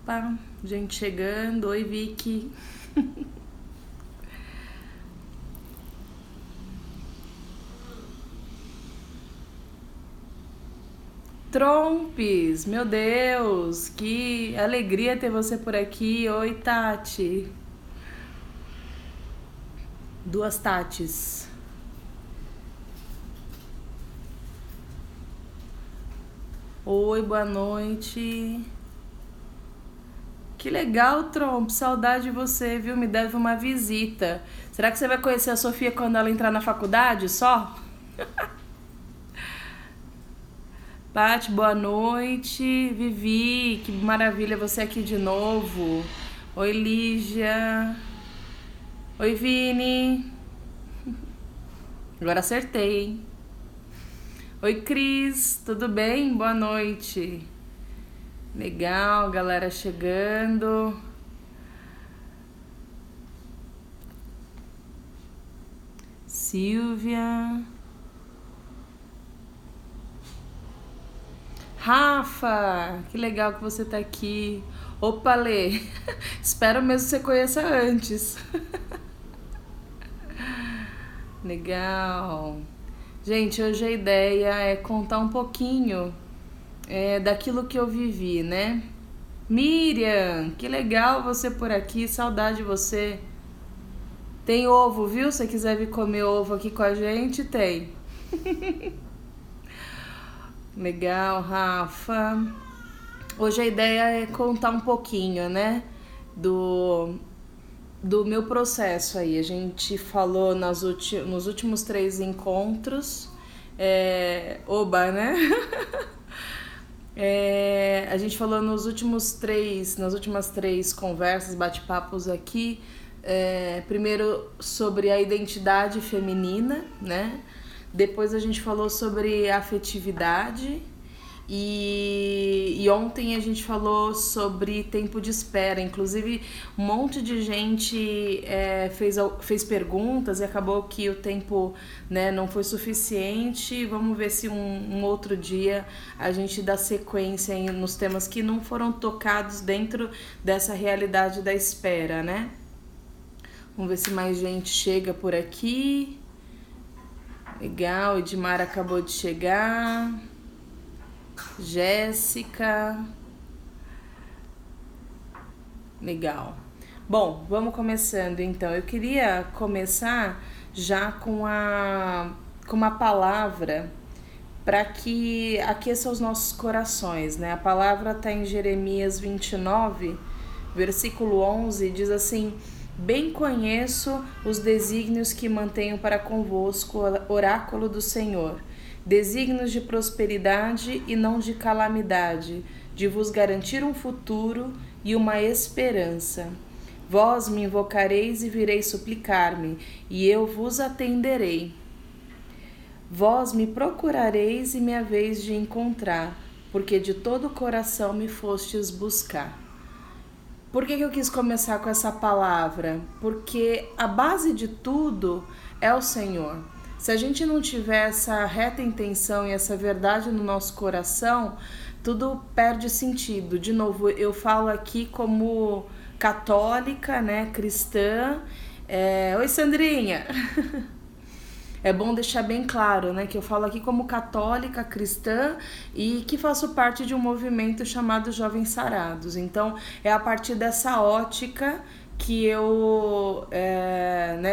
Opa, gente chegando. Oi, Vicky. Trompes, meu Deus, que alegria ter você por aqui. Oi, Tati. Duas Tatis. Oi, boa noite. Que legal, Tromp. Saudade de você, viu? Me deve uma visita. Será que você vai conhecer a Sofia quando ela entrar na faculdade só? Paty, boa noite. Vivi, que maravilha você aqui de novo. Oi, Lígia. Oi, Vini. Agora acertei, hein? Oi, Cris. Tudo bem? Boa noite. Legal, galera chegando. Silvia. Rafa, que legal que você tá aqui. Opa, Lê. Espero mesmo que você conheça antes. Legal. Gente, hoje a ideia é contar um pouquinho daquilo que eu vivi, né? Miriam, que legal você por aqui, saudade de você. Tem ovo, viu? Se você quiser vir comer ovo aqui com a gente, tem. Legal, Rafa. Hoje a ideia é contar um pouquinho, né? Do meu processo aí. A gente falou nos últimos 3 encontros. Oba, né? A gente falou nas últimas 3 conversas, bate-papos aqui. Primeiro sobre a identidade feminina, né? Depois a gente falou sobre afetividade. E ontem a gente falou sobre tempo de espera. Inclusive, um monte de gente fez perguntas e acabou que o tempo, né, não foi suficiente. Vamos ver se um outro dia a gente dá sequência nos temas que não foram tocados dentro dessa realidade da espera, né? Vamos ver se mais gente chega por aqui. Legal, Edmar acabou de chegar. Jéssica. Legal. Bom, vamos começando então. Eu queria começar já com uma palavra para que aqueça os nossos corações, né? A palavra está em Jeremias 29, versículo 11, diz assim: bem conheço os desígnios que mantenho para convosco, oráculo do Senhor, desígnios de prosperidade e não de calamidade, de vos garantir um futuro e uma esperança. Vós me invocareis e vireis suplicar-me, e eu vos atenderei. Vós me procurareis e me haveis de encontrar, porque de todo o coração me fostes buscar. Por que eu quis começar com essa palavra? Porque a base de tudo é o Senhor. Se a gente não tiver essa reta intenção e essa verdade no nosso coração, tudo perde sentido. De novo, eu falo aqui como católica, né, cristã. Oi, Sandrinha! É bom deixar bem claro, né, que eu falo aqui como católica, cristã e que faço parte de um movimento chamado Jovens Sarados. Então, é a partir dessa ótica que eu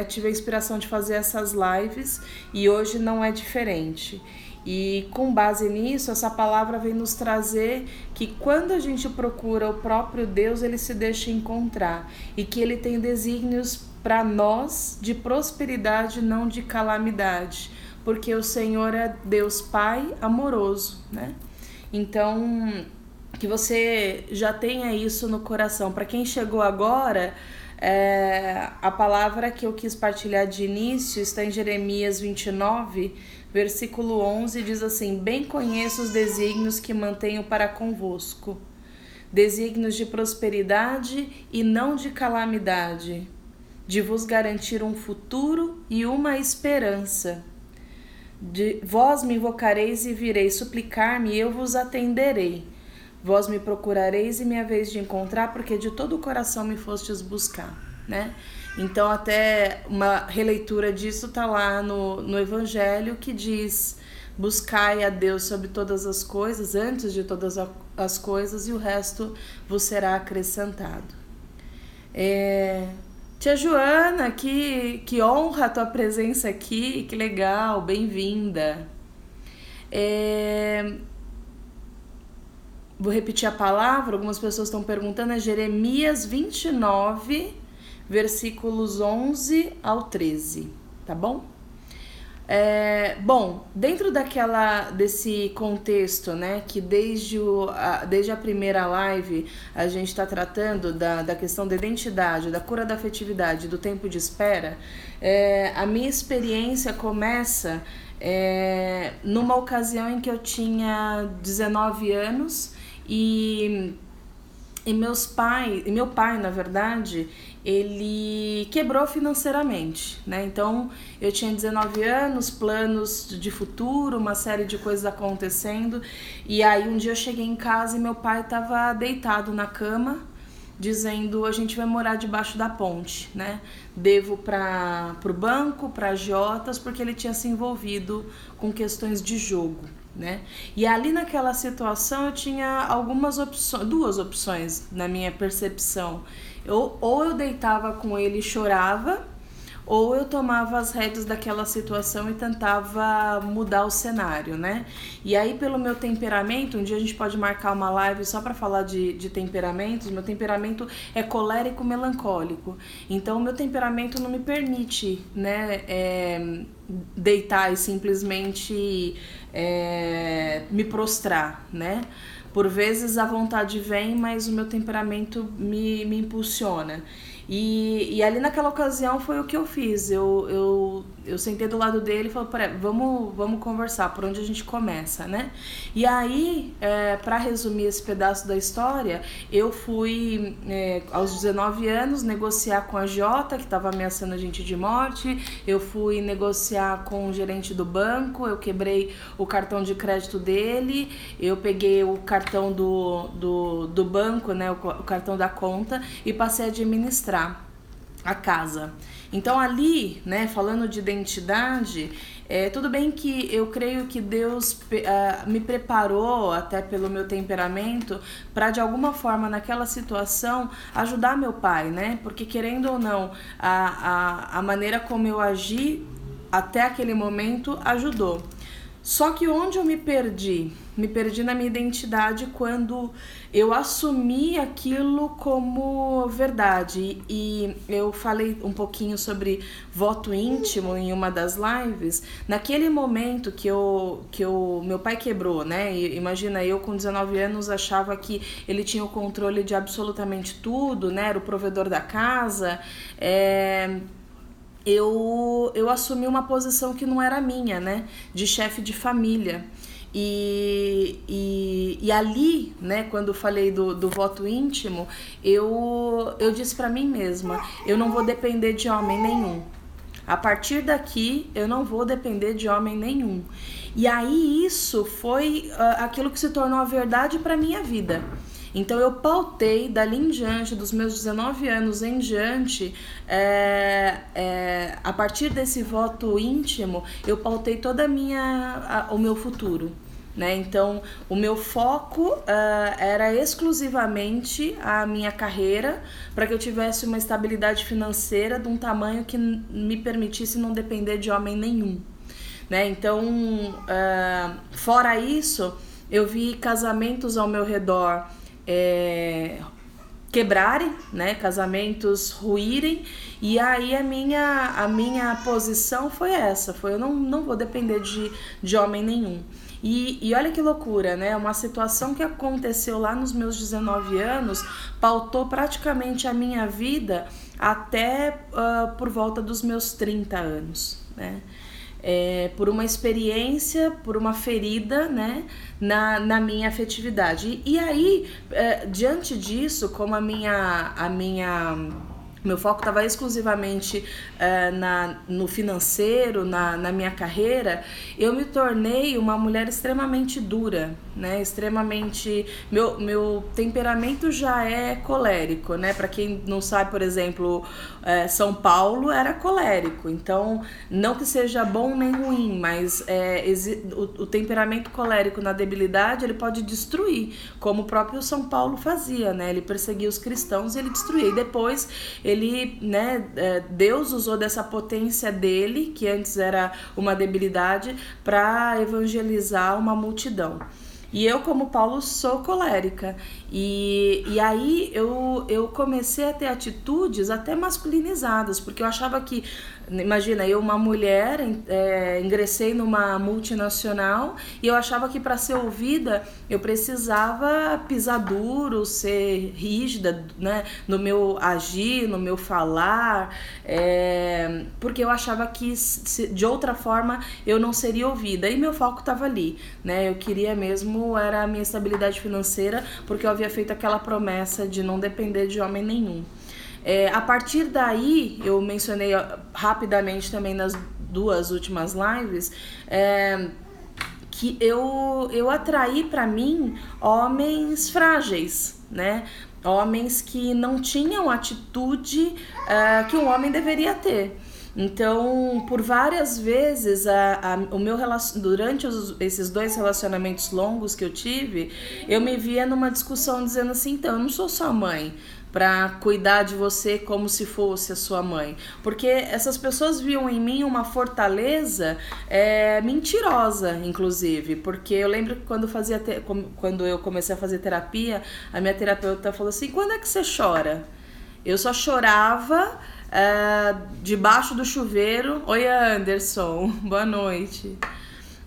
tive a inspiração de fazer essas lives e hoje não é diferente. E com base nisso, essa palavra vem nos trazer que quando a gente procura o próprio Deus, ele se deixa encontrar e que ele tem desígnios para nós de prosperidade, não de calamidade, porque o Senhor é Deus Pai amoroso, né? Então, que você já tenha isso no coração. Para quem chegou agora, a palavra que eu quis partilhar de início está em Jeremias 29, versículo 11, diz assim: bem conheço os desígnios que mantenho para convosco, desígnios de prosperidade e não de calamidade, de vos garantir um futuro e uma esperança. Vós me invocareis e vireis suplicar-me, e eu vos atenderei. vós me procurareis e minha vez de encontrar, porque de todo o coração me fostes buscar, né? Então até uma releitura disso tá lá no Evangelho, que diz: buscai a Deus sobre todas as coisas, antes de todas as coisas, e o resto vos será acrescentado. Tia Joana, que honra a tua presença aqui, que legal, bem-vinda. Vou repetir a palavra, algumas pessoas estão perguntando, é Jeremias 29, versículos 11 ao 13, tá bom? Bom, dentro desse contexto, né, que desde a primeira live a gente está tratando da questão da identidade, da cura da afetividade, do tempo de espera, a minha experiência começa numa ocasião em que eu tinha 19 anos e meu pai, na verdade, ele quebrou financeiramente, né? Então, eu tinha 19 anos, planos de futuro, uma série de coisas acontecendo. E aí, um dia eu cheguei em casa e meu pai estava deitado na cama, dizendo: a gente vai morar debaixo da ponte, né? Devo para o banco, para agiotas, porque ele tinha se envolvido com questões de jogo, né? E ali naquela situação eu tinha duas opções na minha percepção. Ou eu deitava com ele e chorava, ou eu tomava as rédeas daquela situação e tentava mudar o cenário, né? E aí, pelo meu temperamento, um dia a gente pode marcar uma live só para falar de temperamentos. Meu temperamento é colérico melancólico, então o meu temperamento não me permite, né, deitar e simplesmente me prostrar, né? Por vezes a vontade vem, mas o meu temperamento me impulsiona. E ali naquela ocasião foi o que eu fiz. Eu sentei do lado dele e falei: peraí, vamos conversar, por onde a gente começa, né? E aí, para resumir esse pedaço da história, eu fui, aos 19 anos, negociar com a agiota, que estava ameaçando a gente de morte. Eu fui negociar com o gerente do banco, eu quebrei o cartão de crédito dele, eu peguei o cartão do banco, né, o cartão da conta, e passei a administrar a casa. Então ali, né, falando de identidade, tudo bem que eu creio que Deus me preparou, até pelo meu temperamento, para de alguma forma naquela situação ajudar meu pai, né? Porque querendo ou não, a maneira como eu agi até aquele momento ajudou. Só que onde eu me perdi na minha identidade quando eu assumi aquilo como verdade. E eu falei um pouquinho sobre voto íntimo em uma das lives. Naquele momento que meu pai quebrou, né? E imagina, eu com 19 anos achava que ele tinha o controle de absolutamente tudo, né? Era o provedor da casa. Eu assumi uma posição que não era minha, né? De chefe de família. E ali, né, quando eu falei do voto íntimo, eu disse para mim mesma: eu não vou depender de homem nenhum. A partir daqui, eu não vou depender de homem nenhum. E aí isso foi aquilo que se tornou a verdade para minha vida. Então eu pautei dali em diante, dos meus 19 anos em diante, a partir desse voto íntimo, eu pautei toda o meu futuro, né? Então o meu foco era exclusivamente a minha carreira, para que eu tivesse uma estabilidade financeira de um tamanho que me permitisse não depender de homem nenhum, né? Então, fora isso, eu vi casamentos ao meu redor quebrarem, né, casamentos ruírem, e aí a minha posição foi essa, eu não vou depender de homem nenhum. E olha que loucura, né? Uma situação que aconteceu lá nos meus 19 anos pautou praticamente a minha vida até por volta dos meus 30 anos, né? Por uma experiência, por uma ferida, né, na minha afetividade. E aí, diante disso, como a minha Meu foco estava exclusivamente no financeiro, na minha carreira, eu me tornei uma mulher extremamente dura, né? Extremamente... Meu temperamento já é colérico, né? Para quem não sabe, por exemplo, São Paulo era colérico. Então, não que seja bom nem ruim, mas o temperamento colérico na debilidade, ele pode destruir, como o próprio São Paulo fazia, né? Ele perseguia os cristãos e ele destruía. E depois ele, né, Deus usou dessa potência dele, que antes era uma debilidade, para evangelizar uma multidão. E eu, como Paulo, sou colérica. E aí eu comecei a ter atitudes até masculinizadas, porque eu achava que, imagina, eu, uma mulher, ingressei numa multinacional e eu achava que para ser ouvida eu precisava pisar duro, ser rígida, né, no meu agir, no meu falar, porque eu achava que de outra forma eu não seria ouvida. E meu foco estava ali, né? Eu queria mesmo, era a minha estabilidade financeira, porque eu havia feito aquela promessa de não depender de homem nenhum. A partir daí, eu mencionei rapidamente também nas 2 últimas lives, que eu atraí para mim homens frágeis, né? Homens que não tinham atitude que um homem deveria ter. Então, por várias vezes, durante esses 2 relacionamentos longos que eu tive, eu me via numa discussão dizendo assim, então, eu não sou sua mãe para cuidar de você como se fosse a sua mãe. Porque essas pessoas viam em mim uma fortaleza mentirosa, inclusive. Porque eu lembro que quando eu comecei a fazer terapia, a minha terapeuta falou assim, quando é que você chora? Eu só chorava debaixo do chuveiro. Oi, Anderson, boa noite.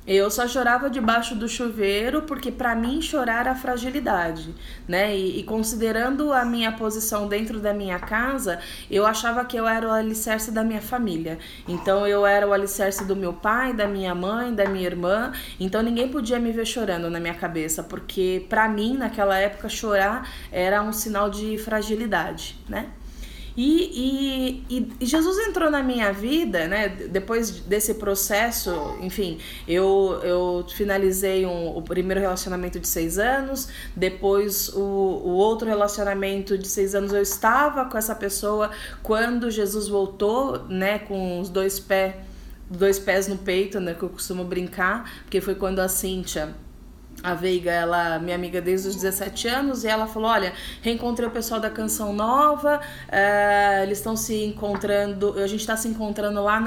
Eu só chorava debaixo do chuveiro porque para mim chorar era fragilidade, né? E considerando a minha posição dentro da minha casa, eu achava que eu era o alicerce da minha família. Então eu era o alicerce do meu pai, da minha mãe, da minha irmã. Então ninguém podia me ver chorando na minha cabeça, porque para mim naquela época chorar era um sinal de fragilidade, né? E Jesus entrou na minha vida, né? Depois desse processo, enfim, eu finalizei o primeiro relacionamento de 6 anos, depois o outro relacionamento de 6 anos eu estava com essa pessoa quando Jesus voltou, né? Com os 2 pés no peito, né? Que eu costumo brincar, porque foi quando a Cíntia... A Veiga, ela é minha amiga desde os 17 anos, e ela falou, olha, reencontrei o pessoal da Canção Nova, eles estão se encontrando, a gente está se encontrando lá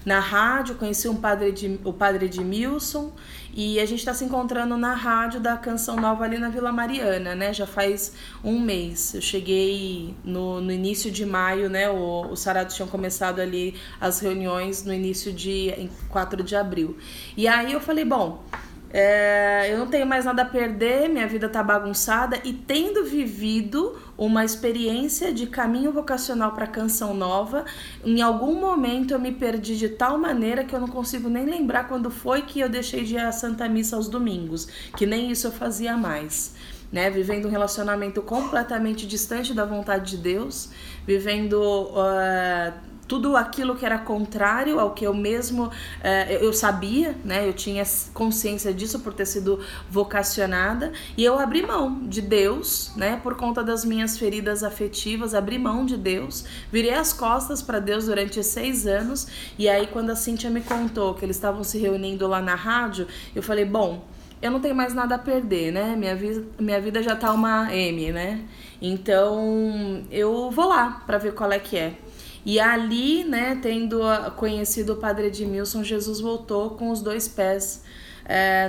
na rádio, conheci o padre Edmilson, e a gente está se encontrando na rádio da Canção Nova ali na Vila Mariana, né? Já faz 1 mês. Eu cheguei no início de maio, né? Os Sarados tinham começado ali as reuniões no início em 4 de abril. E aí eu falei, bom... eu não tenho mais nada a perder, minha vida tá bagunçada, e tendo vivido uma experiência de caminho vocacional para Canção Nova, em algum momento eu me perdi de tal maneira que eu não consigo nem lembrar quando foi que eu deixei de ir à Santa Missa aos domingos, que nem isso eu fazia mais, né? Vivendo um relacionamento completamente distante da vontade de Deus, vivendo... tudo aquilo que era contrário ao que eu mesmo, eu sabia, né? Eu tinha consciência disso por ter sido vocacionada, e eu abri mão de Deus, né? Por conta das minhas feridas afetivas, abri mão de Deus, virei as costas para Deus durante 6 anos, e aí quando a Cíntia me contou que eles estavam se reunindo lá na rádio, eu falei, bom, eu não tenho mais nada a perder, né? Minha vida já tá uma M, né? Então eu vou lá para ver qual é que é. E ali, né, tendo conhecido o padre Edmilson, Jesus voltou com os 2 pés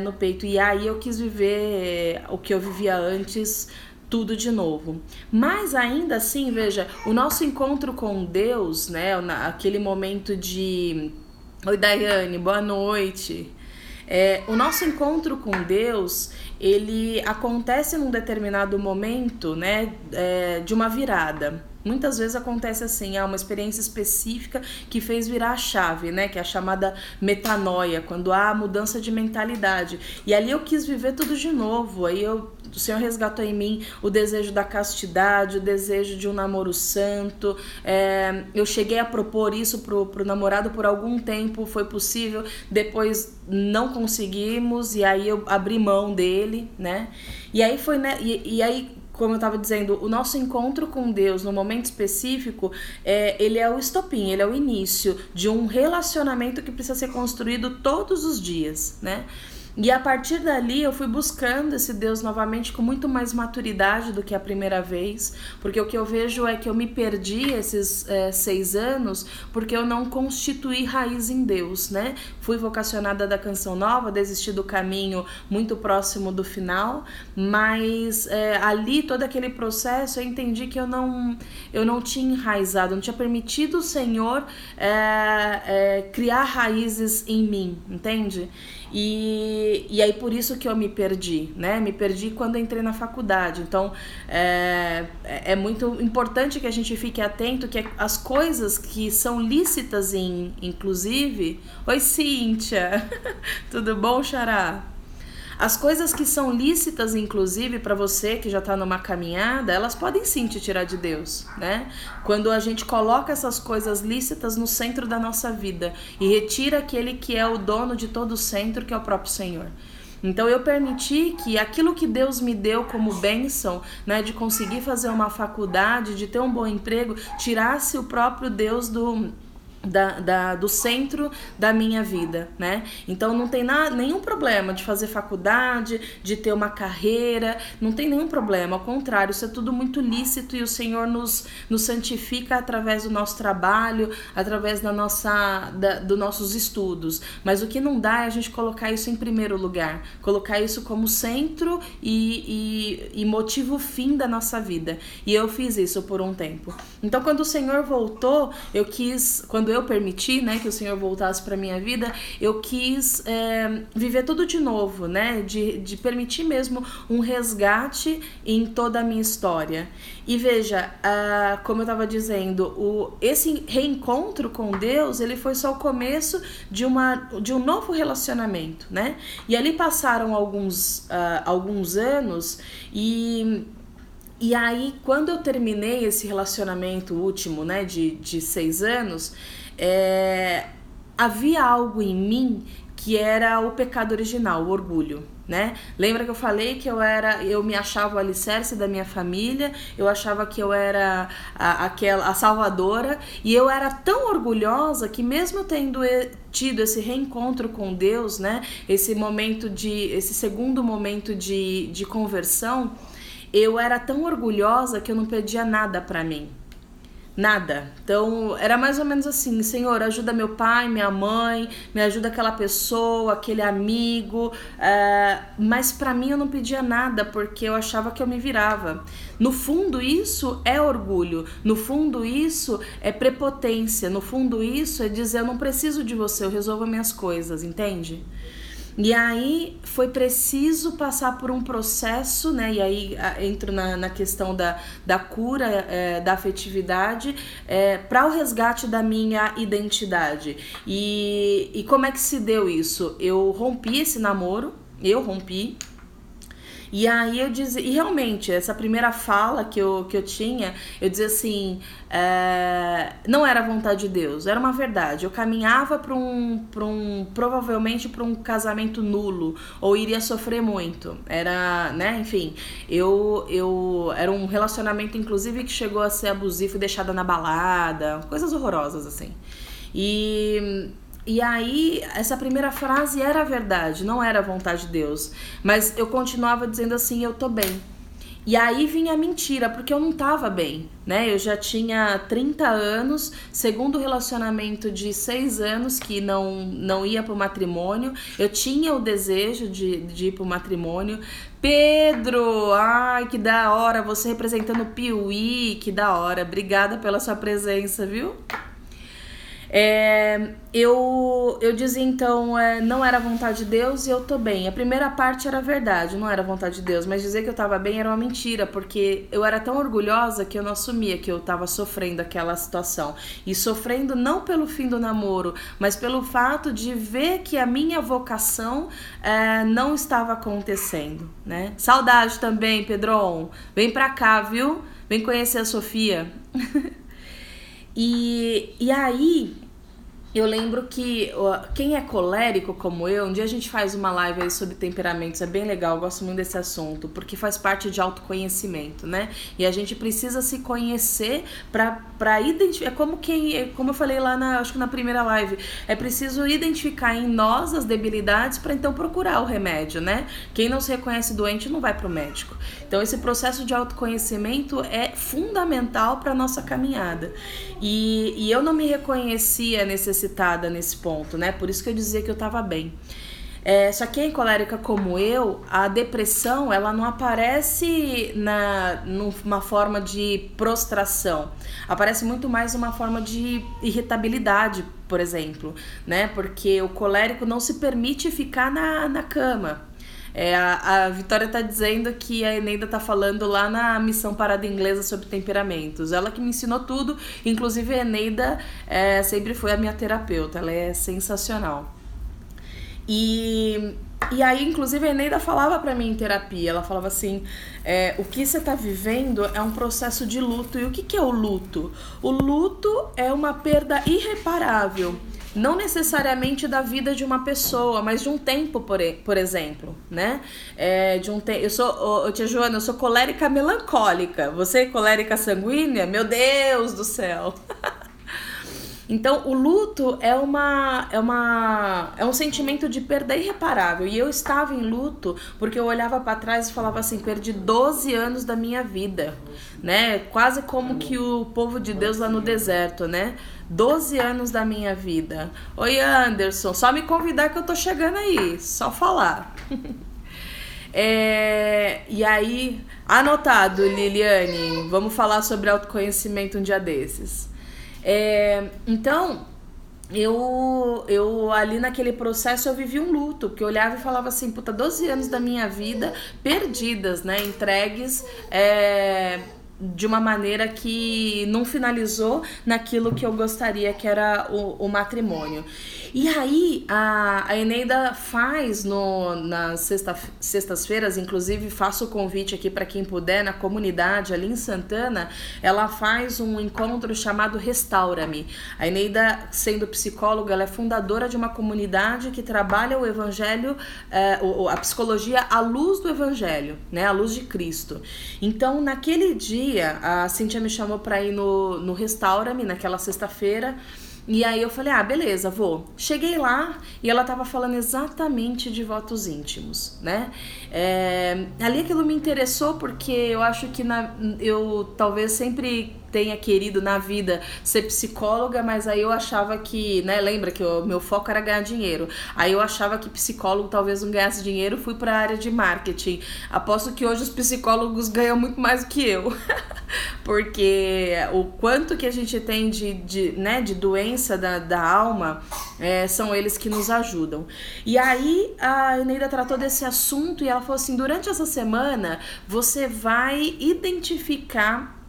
no peito. E aí eu quis viver o que eu vivia antes, tudo de novo. Mas ainda assim, veja, o nosso encontro com Deus, né, aquele momento de... Oi, Daiane, boa noite. O nosso encontro com Deus, ele acontece num determinado momento, né, de uma virada. Muitas vezes acontece assim, uma experiência específica que fez virar a chave, né? Que é a chamada metanoia, quando há mudança de mentalidade. E ali eu quis viver tudo de novo. Aí eu O Senhor resgatou em mim o desejo da castidade, o desejo de um namoro santo. Eu cheguei a propor isso pro namorado por algum tempo, foi possível, depois não conseguimos, e aí eu abri mão dele, né? E aí foi, né? E aí, como eu estava dizendo, o nosso encontro com Deus no momento específico, ele é o estopim, ele é o início de um relacionamento que precisa ser construído todos os dias, né? E a partir dali eu fui buscando esse Deus novamente com muito mais maturidade do que a primeira vez, porque o que eu vejo é que eu me perdi esses 6 anos porque eu não constituí raiz em Deus, né? Fui vocacionada da Canção Nova, desisti do caminho muito próximo do final, mas ali todo aquele processo eu entendi que eu não tinha enraizado, não tinha permitido o Senhor criar raízes em mim, entende? E aí por isso que eu me perdi, né? Me perdi quando entrei na faculdade. Então é muito importante que a gente fique atento que as coisas que são lícitas inclusive... Oi, Cíntia! Tudo bom, Xará? As coisas que são lícitas, inclusive, para você que já está numa caminhada, elas podem sim te tirar de Deus, né? Quando a gente coloca essas coisas lícitas no centro da nossa vida e retira aquele que é o dono de todo o centro, que é o próprio Senhor. Então eu permiti que aquilo que Deus me deu como bênção, né, de conseguir fazer uma faculdade, de ter um bom emprego, tirasse o próprio Deus do centro da minha vida, né? Então não tem nenhum problema de fazer faculdade, de ter uma carreira, não tem nenhum problema, ao contrário, isso é tudo muito lícito e o Senhor nos santifica através do nosso trabalho, através dos nossos estudos, mas o que não dá é a gente colocar isso em primeiro lugar, colocar isso como centro e motivo fim da nossa vida, e eu fiz isso por um tempo. Então quando o Senhor voltou, quando eu permiti, né, que o Senhor voltasse para minha vida, eu quis viver tudo de novo, né, de permitir mesmo um resgate em toda a minha história. E veja, como eu estava dizendo, esse reencontro com Deus, ele foi só o começo de um novo relacionamento, né? E ali passaram alguns anos e aí, quando eu terminei esse relacionamento último, né, de 6 anos, havia algo em mim que era o pecado original, o orgulho, né? Lembra que eu falei que eu me achava o alicerce da minha família, eu achava que eu era a salvadora, e eu era tão orgulhosa que mesmo tendo tido esse reencontro com Deus, né, esse segundo momento de conversão, eu era tão orgulhosa que eu não pedia nada pra mim. Nada. Então, era mais ou menos assim: Senhor, ajuda meu pai, minha mãe, me ajuda aquela pessoa, aquele amigo. Mas pra mim eu não pedia nada, porque eu achava que eu me virava. No fundo, isso é orgulho. No fundo, isso é prepotência. No fundo, isso é dizer: eu não preciso de você, eu resolvo minhas coisas, entende? E aí foi preciso passar por um processo, né? E aí entro na questão da cura, da afetividade, para o resgate da minha identidade. E como é que se deu isso? Eu rompi esse namoro, e aí eu dizia, e realmente, essa primeira fala que eu tinha, eu dizia assim, não era vontade de Deus, era uma verdade. Eu caminhava provavelmente para um casamento nulo, ou iria sofrer muito. Era, né, enfim, era um relacionamento, inclusive, que chegou a ser abusivo e deixada na balada, coisas horrorosas, assim. E aí, essa primeira frase era verdade, não era a vontade de Deus. Mas eu continuava dizendo assim: eu tô bem. E aí vinha a mentira, porque eu não tava bem, né? Eu já tinha 30 anos, segundo relacionamento de 6 anos que não ia pro matrimônio. Eu tinha o desejo de ir pro matrimônio. Pedro, ai, que da hora, você representando o Piuí, que da hora. Obrigada pela sua presença, viu? Eu dizia então, não era vontade de Deus e eu tô bem. A primeira parte era verdade, não era vontade de Deus, mas dizer que eu tava bem era uma mentira, porque eu era tão orgulhosa que eu não assumia que eu tava sofrendo aquela situação. E sofrendo não pelo fim do namoro, mas pelo fato de ver que a minha vocação não estava acontecendo, né? Saudade também, Pedron. Vem pra cá, viu? Vem conhecer a Sofia. E aí, eu lembro que quem é colérico como eu, um dia a gente faz uma live aí sobre temperamentos, é bem legal, eu gosto muito desse assunto, porque faz parte de autoconhecimento, né? E a gente precisa se conhecer pra identificar, como eu falei lá acho que na primeira live, é preciso identificar em nós as debilidades para então procurar o remédio, né? Quem não se reconhece doente não vai pro médico. Então esse processo de autoconhecimento é fundamental para nossa caminhada. E eu não me reconhecia necessitada nesse ponto, né? Por isso que eu dizia que eu tava bem. Só que quem é colérica como eu, a depressão, ela não aparece numa forma de prostração. Aparece muito mais numa forma de irritabilidade, por exemplo, né? Porque o colérico não se permite ficar na cama. A Vitória tá dizendo que a Eneida tá falando lá na Missão Parada Inglesa sobre temperamentos. Ela que me ensinou tudo, inclusive a Eneida sempre foi a minha terapeuta, ela é sensacional. E aí, inclusive, a Eneida falava pra mim em terapia, ela falava assim, o que você tá vivendo é um processo de luto. E o que é o luto? O luto é uma perda irreparável. Não necessariamente da vida de uma pessoa, mas de um tempo, por exemplo, né? Tia Joana, eu sou colérica melancólica. Você é colérica sanguínea? Meu Deus do céu! Então, o luto é um sentimento de perda irreparável. E eu estava em luto porque eu olhava para trás e falava assim, perdi 12 anos da minha vida, né? Quase como que o povo de Deus lá no deserto, né? 12 anos da minha vida. Oi, Anderson, só me convidar que eu tô chegando aí, só falar. E aí, anotado, Liliane, vamos falar sobre autoconhecimento um dia desses. Então, eu ali naquele processo eu vivi um luto, porque eu olhava e falava assim, puta, 12 anos da minha vida perdidas, né, entregues de uma maneira que não finalizou naquilo que eu gostaria, que era o matrimônio. E aí a Eneida faz nas sextas-feiras, inclusive faço o convite aqui para quem puder, na comunidade ali em Santana, ela faz um encontro chamado Restaura-me. A Eneida, sendo psicóloga, ela é fundadora de uma comunidade que trabalha o evangelho, a psicologia à luz do evangelho, né, à luz de Cristo. Então, naquele dia, a Cíntia me chamou para ir no Restaura-me, naquela sexta-feira. E aí eu falei, beleza, vou. Cheguei lá e ela tava falando exatamente de votos íntimos, né? Ali aquilo me interessou porque eu acho que eu talvez sempre tenha querido na vida ser psicóloga, mas aí eu achava que, né, lembra que o meu foco era ganhar dinheiro. Aí eu achava que psicólogo talvez não ganhasse dinheiro, fui para a área de marketing. Aposto que hoje os psicólogos ganham muito mais do que eu. Porque o quanto que a gente tem de doença da alma, são eles que nos ajudam. E aí a Eneida tratou desse assunto e ela falou assim, durante essa semana você vai identificar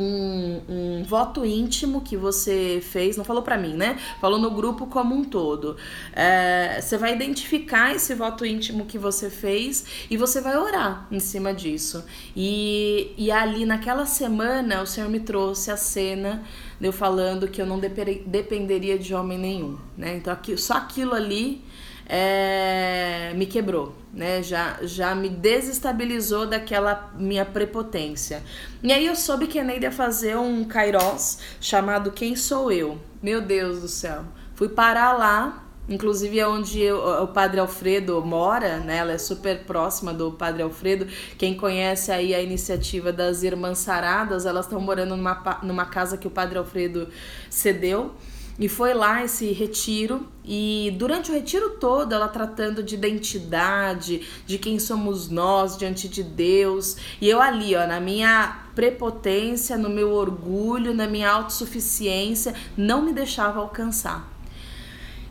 um voto íntimo que você fez, não falou pra mim, né? Falou no grupo como um todo. Você vai identificar esse voto íntimo que você fez e você vai orar em cima disso. E ali naquela semana o Senhor me trouxe a cena de eu falando que eu não dependeria de homem nenhum, né? Então só aquilo ali me quebrou, né? Já me desestabilizou daquela minha prepotência. E aí eu soube que a Eneida ia fazer um Kairos chamado Quem Sou Eu? Meu Deus do céu. Fui parar lá, inclusive é onde o Padre Alfredo mora, né? Ela é super próxima do Padre Alfredo. Quem conhece aí a iniciativa das Irmãs Saradas, elas estão morando numa casa que o Padre Alfredo cedeu. E foi lá esse retiro, e durante o retiro todo ela tratando de identidade, de quem somos nós diante de Deus, e eu ali, ó, na minha prepotência, no meu orgulho, na minha autossuficiência, não me deixava alcançar.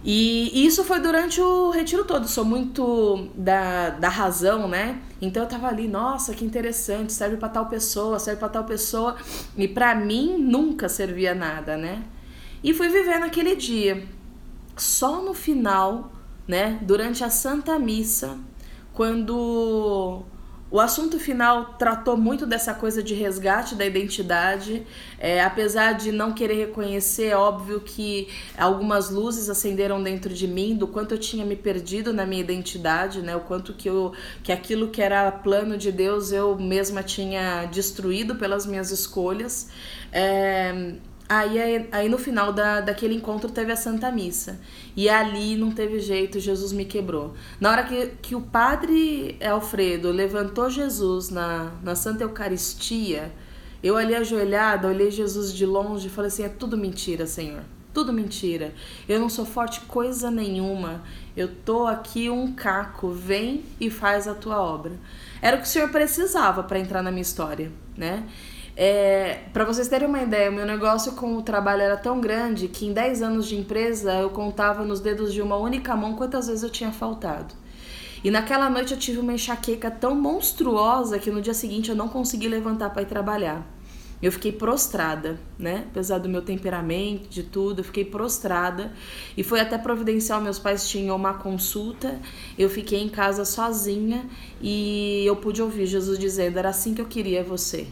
E isso foi durante o retiro todo. Sou muito da razão, né? Então eu tava ali, nossa, que interessante, serve pra tal pessoa, serve pra tal pessoa. E pra mim nunca servia nada, né? E fui vivendo aquele dia. Só no final, né, durante a Santa Missa, quando o assunto final tratou muito dessa coisa de resgate da identidade, apesar de não querer reconhecer, é óbvio que algumas luzes acenderam dentro de mim do quanto eu tinha me perdido na minha identidade, né? O quanto que aquilo que era plano de Deus eu mesma tinha destruído pelas minhas escolhas. Aí no final daquele encontro teve a Santa Missa. E ali não teve jeito, Jesus me quebrou. Na hora que o padre Alfredo levantou Jesus na Santa Eucaristia, eu ali ajoelhada, olhei Jesus de longe e falei assim, é tudo mentira, Senhor. Tudo mentira. Eu não sou forte coisa nenhuma. Eu tô aqui um caco. Vem e faz a tua obra. Era o que o Senhor precisava para entrar na minha história, né? Para vocês terem uma ideia, o meu negócio com o trabalho era tão grande que em 10 anos de empresa eu contava nos dedos de uma única mão quantas vezes eu tinha faltado. E naquela noite eu tive uma enxaqueca tão monstruosa que no dia seguinte eu não consegui levantar para ir trabalhar. Eu fiquei prostrada, né? Apesar do meu temperamento, de tudo, eu fiquei prostrada. E foi até providencial, meus pais tinham uma consulta, eu fiquei em casa sozinha e eu pude ouvir Jesus dizendo, era assim que eu queria você.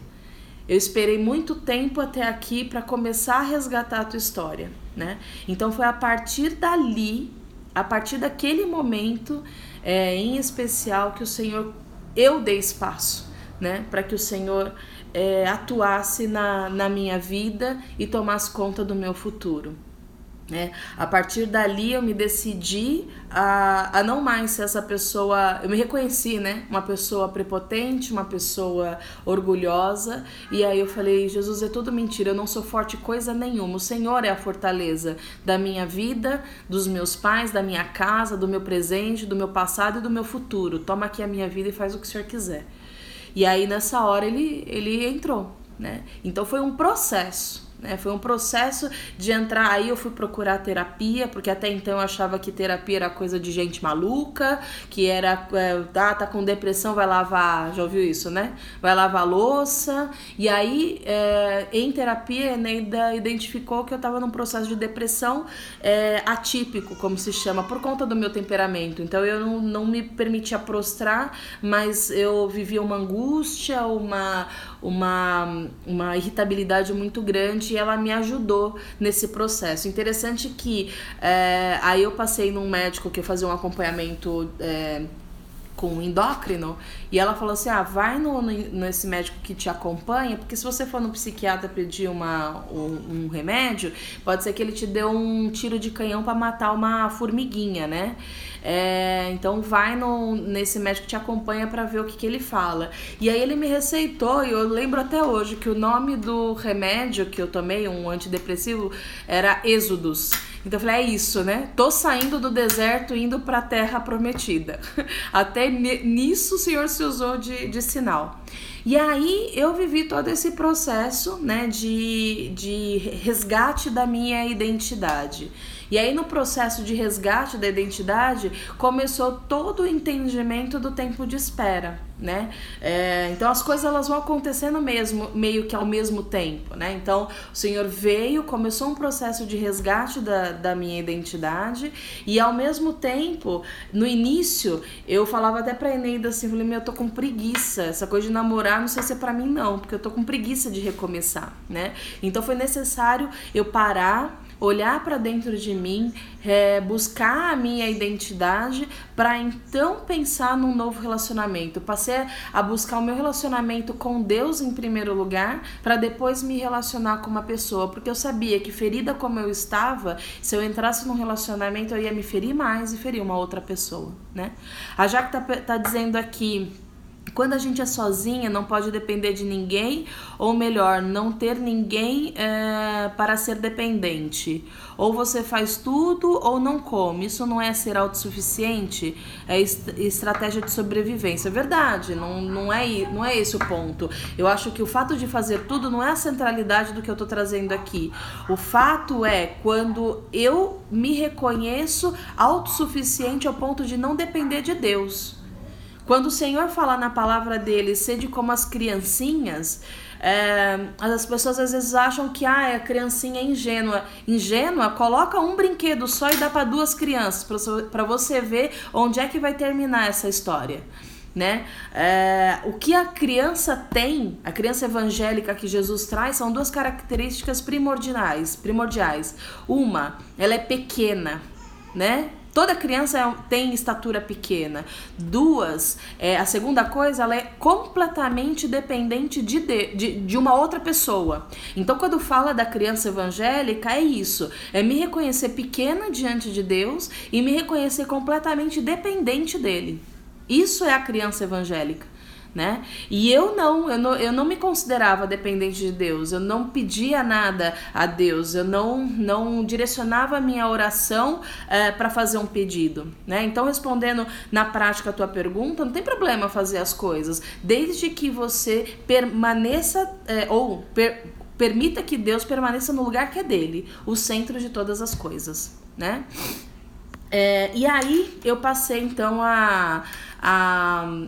Eu esperei muito tempo até aqui para começar a resgatar a tua história, né? Então foi a partir dali, a partir daquele momento em especial que o Senhor, eu dei espaço, né? Para que o Senhor atuasse na minha vida e tomasse conta do meu futuro. A partir dali eu me decidi a não mais ser essa pessoa, eu me reconheci, né? Uma pessoa prepotente, uma pessoa orgulhosa, e aí eu falei, Jesus, é tudo mentira, eu não sou forte coisa nenhuma, o Senhor é a fortaleza da minha vida, dos meus pais, da minha casa, do meu presente, do meu passado e do meu futuro, toma aqui a minha vida e faz o que o Senhor quiser. E aí nessa hora ele entrou, né? Então foi um processo. Foi um processo de entrar, aí eu fui procurar terapia, porque até então eu achava que terapia era coisa de gente maluca, que era, tá com depressão, vai lavar, já ouviu isso, né? Vai lavar louça, e aí em terapia a Eneida identificou que eu tava num processo de depressão atípico, como se chama, por conta do meu temperamento, então eu não me permitia prostrar, mas eu vivia uma angústia, uma irritabilidade muito grande, e ela me ajudou nesse processo. Interessante que aí eu passei num médico que eu fazia um acompanhamento com um endócrino, e ela falou assim, vai nesse médico que te acompanha, porque se você for no psiquiatra pedir um remédio, pode ser que ele te dê um tiro de canhão para matar uma formiguinha, né? Então vai nesse médico que te acompanha para ver o que ele fala. E aí ele me receitou, e eu lembro até hoje que o nome do remédio que eu tomei, um antidepressivo, era Êxodos. Então eu falei, é isso, né? Tô saindo do deserto, indo pra terra prometida. Até nisso o Senhor se usou de sinal. E aí eu vivi todo esse processo, né, de resgate da minha identidade. E aí no processo de resgate da identidade começou todo o entendimento do tempo de espera, né? Então as coisas elas vão acontecendo meio que ao mesmo tempo, né? Então o Senhor veio, começou um processo de resgate da minha identidade, e ao mesmo tempo, no início, eu falava até pra Eneida assim, falei, eu tô com preguiça, essa coisa de namorar não sei se é pra mim não, porque eu tô com preguiça de recomeçar, né? Então foi necessário eu parar, olhar para dentro de mim, buscar a minha identidade para então pensar num novo relacionamento. Passei a buscar o meu relacionamento com Deus em primeiro lugar, para depois me relacionar com uma pessoa, porque eu sabia que ferida como eu estava, se eu entrasse num relacionamento eu ia me ferir mais e ferir uma outra pessoa, né? A Jaque tá dizendo aqui Quando a gente é sozinha, não pode depender de ninguém, ou melhor, não ter ninguém para ser dependente. Ou você faz tudo ou não come. Isso não é ser autossuficiente, é estratégia de sobrevivência. É verdade, não é esse o ponto. Eu acho que o fato de fazer tudo não é a centralidade do que eu tô trazendo aqui. O fato é quando eu me reconheço autossuficiente ao ponto de não depender de Deus. Quando o Senhor fala na palavra dele, sede como as criancinhas, as pessoas às vezes acham que a criancinha é ingênua. Ingênua, coloca um brinquedo só e dá para 2 crianças, para você ver onde é que vai terminar essa história. Né? O que a criança tem, a criança evangélica que Jesus traz, são 2 características primordiais. Uma, ela é pequena, né? Toda criança tem estatura pequena. 2, a segunda coisa, ela é completamente dependente de uma outra pessoa. Então, quando fala da criança evangélica, é isso. É me reconhecer pequena diante de Deus e me reconhecer completamente dependente dele. Isso é a criança evangélica, né? E eu não me considerava dependente de Deus, eu não pedia nada a Deus, eu não direcionava a minha oração para fazer um pedido, né? Então, respondendo na prática a tua pergunta, não tem problema fazer as coisas, desde que você permaneça permita que Deus permaneça no lugar que é dele, o centro de todas as coisas, né? E aí eu passei então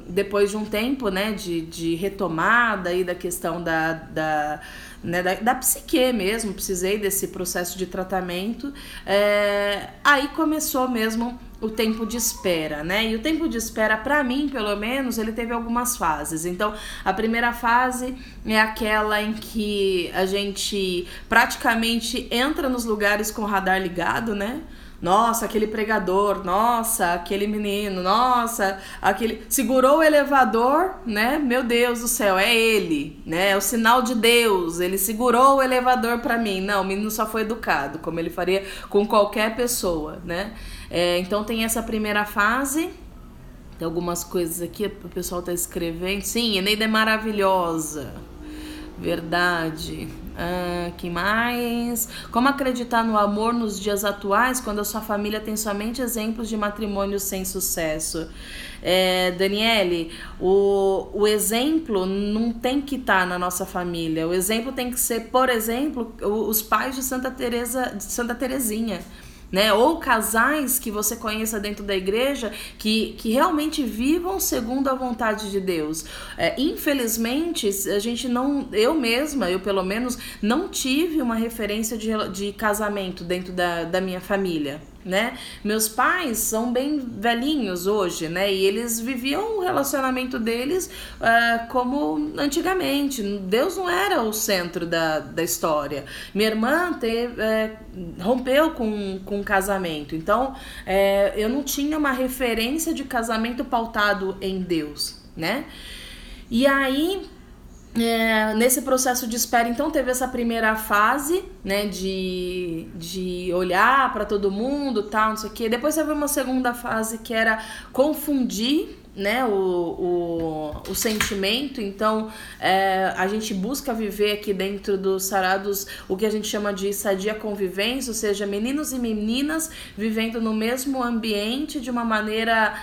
depois de um tempo, né, de retomada aí da questão da psique mesmo, precisei desse processo de tratamento, aí começou mesmo o tempo de espera, né? E o tempo de espera, para mim, pelo menos, ele teve algumas fases. Então, a primeira fase é aquela em que a gente praticamente entra nos lugares com o radar ligado, né? Nossa, aquele pregador, nossa, aquele menino, nossa, aquele... Segurou o elevador, né? Meu Deus do céu, é ele, né? É o sinal de Deus, ele segurou o elevador pra mim. Não, o menino só foi educado, como ele faria com qualquer pessoa, né? Então tem essa primeira fase. Tem algumas coisas aqui, o pessoal tá escrevendo. Sim, Eneida é maravilhosa. Verdade. Que mais? Como acreditar no amor nos dias atuais quando a sua família tem somente exemplos de matrimônio sem sucesso? Daniele, o exemplo não tem que estar na nossa família. O exemplo tem que ser, por exemplo, os pais de Santa Terezinha. Né? Ou casais que você conheça dentro da igreja que realmente vivam segundo a vontade de Deus. Infelizmente, a gente não, eu pelo menos, não tive uma referência de casamento dentro da minha família. Né? Meus pais são bem velhinhos hoje, né? E eles viviam o relacionamento deles como antigamente. Deus não era o centro da história. Minha irmã rompeu com um casamento. Então, eu não tinha uma referência de casamento pautado em Deus, né? E aí... nesse processo de espera, então, teve essa primeira fase, né, de olhar para todo mundo, tal, não sei o quê. Depois teve uma segunda fase que era confundir, né, o sentimento. Então, a gente busca viver aqui dentro dos sarados o que a gente chama de sadia convivência, ou seja, meninos e meninas vivendo no mesmo ambiente de uma maneira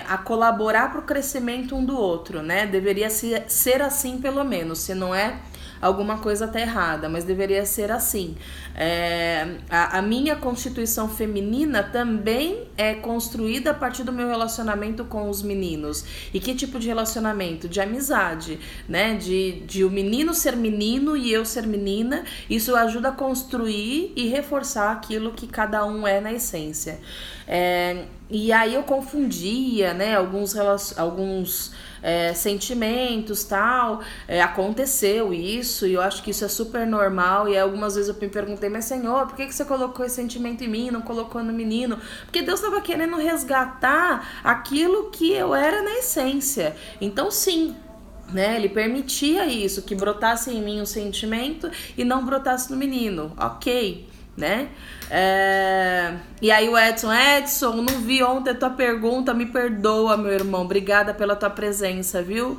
a colaborar para o crescimento um do outro, né? Deveria ser assim, pelo menos, se não é, alguma coisa tá errada, mas deveria ser assim. A minha constituição feminina também é construída a partir do meu relacionamento com os meninos. E que tipo de relacionamento? De amizade, né? De o menino ser menino e eu ser menina. Isso ajuda a construir e reforçar aquilo que cada um é na essência. E aí eu confundia, né, alguns sentimentos, tal. Aconteceu isso e eu acho que isso é super normal. E algumas vezes eu me perguntei, mas Senhor, por que você colocou esse sentimento em mim, não colocou no menino? Porque Deus estava querendo resgatar aquilo que eu era na essência. Então sim, né, ele permitia isso, que brotasse em mim um sentimento e não brotasse no menino, ok, né? E aí o Edson, não vi ontem a tua pergunta, me perdoa, meu irmão, obrigada pela tua presença, viu?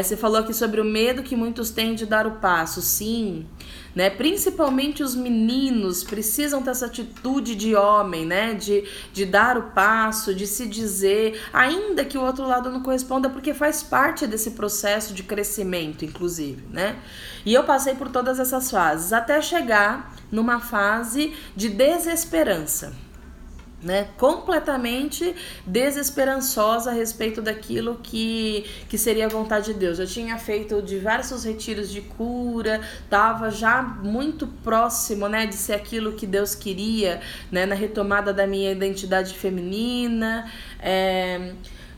Você falou aqui sobre o medo que muitos têm de dar o passo. Sim, né? Principalmente os meninos precisam ter essa atitude de homem, né? De dar o passo, de se dizer, ainda que o outro lado não corresponda, porque faz parte desse processo de crescimento, inclusive, né? E eu passei por todas essas fases, até chegar numa fase de desesperança, né? Completamente desesperançosa a respeito daquilo que seria a vontade de Deus. Eu tinha feito diversos retiros de cura, estava já muito próximo, né, de ser aquilo que Deus queria, né, na retomada da minha identidade feminina.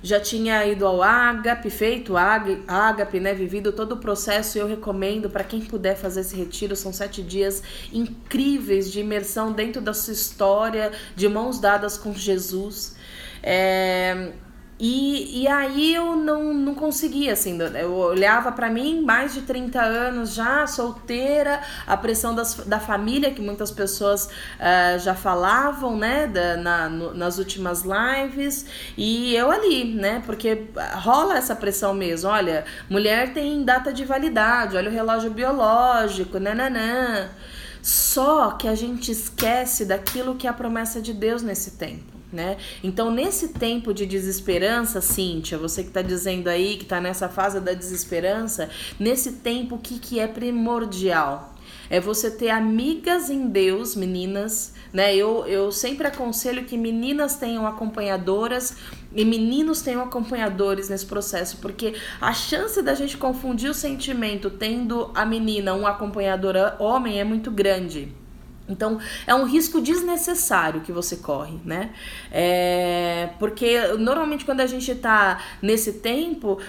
Já tinha ido ao Ágape, feito Ágape, né, vivido todo o processo. Eu recomendo para quem puder fazer esse retiro, são 7 dias incríveis de imersão dentro da sua história, de mãos dadas com Jesus. E aí eu não conseguia, assim, eu olhava pra mim, mais de 30 anos já, solteira, a pressão da família, que muitas pessoas já falavam, né, nas últimas lives, e eu ali, né, porque rola essa pressão mesmo, olha, mulher tem data de validade, olha o relógio biológico, nananã. Só que a gente esquece daquilo que é a promessa de Deus nesse tempo, né? Então, nesse tempo de desesperança, Cíntia, você que tá dizendo aí que tá nessa fase da desesperança, nesse tempo, o que é primordial? É você ter amigas em Deus, meninas, né? Eu sempre aconselho que meninas tenham acompanhadoras e meninos tenham acompanhadores nesse processo, porque a chance da gente confundir o sentimento tendo a menina um acompanhador homem é muito grande. Então, é um risco desnecessário que você corre, né? Porque normalmente quando a gente tá nesse tempo,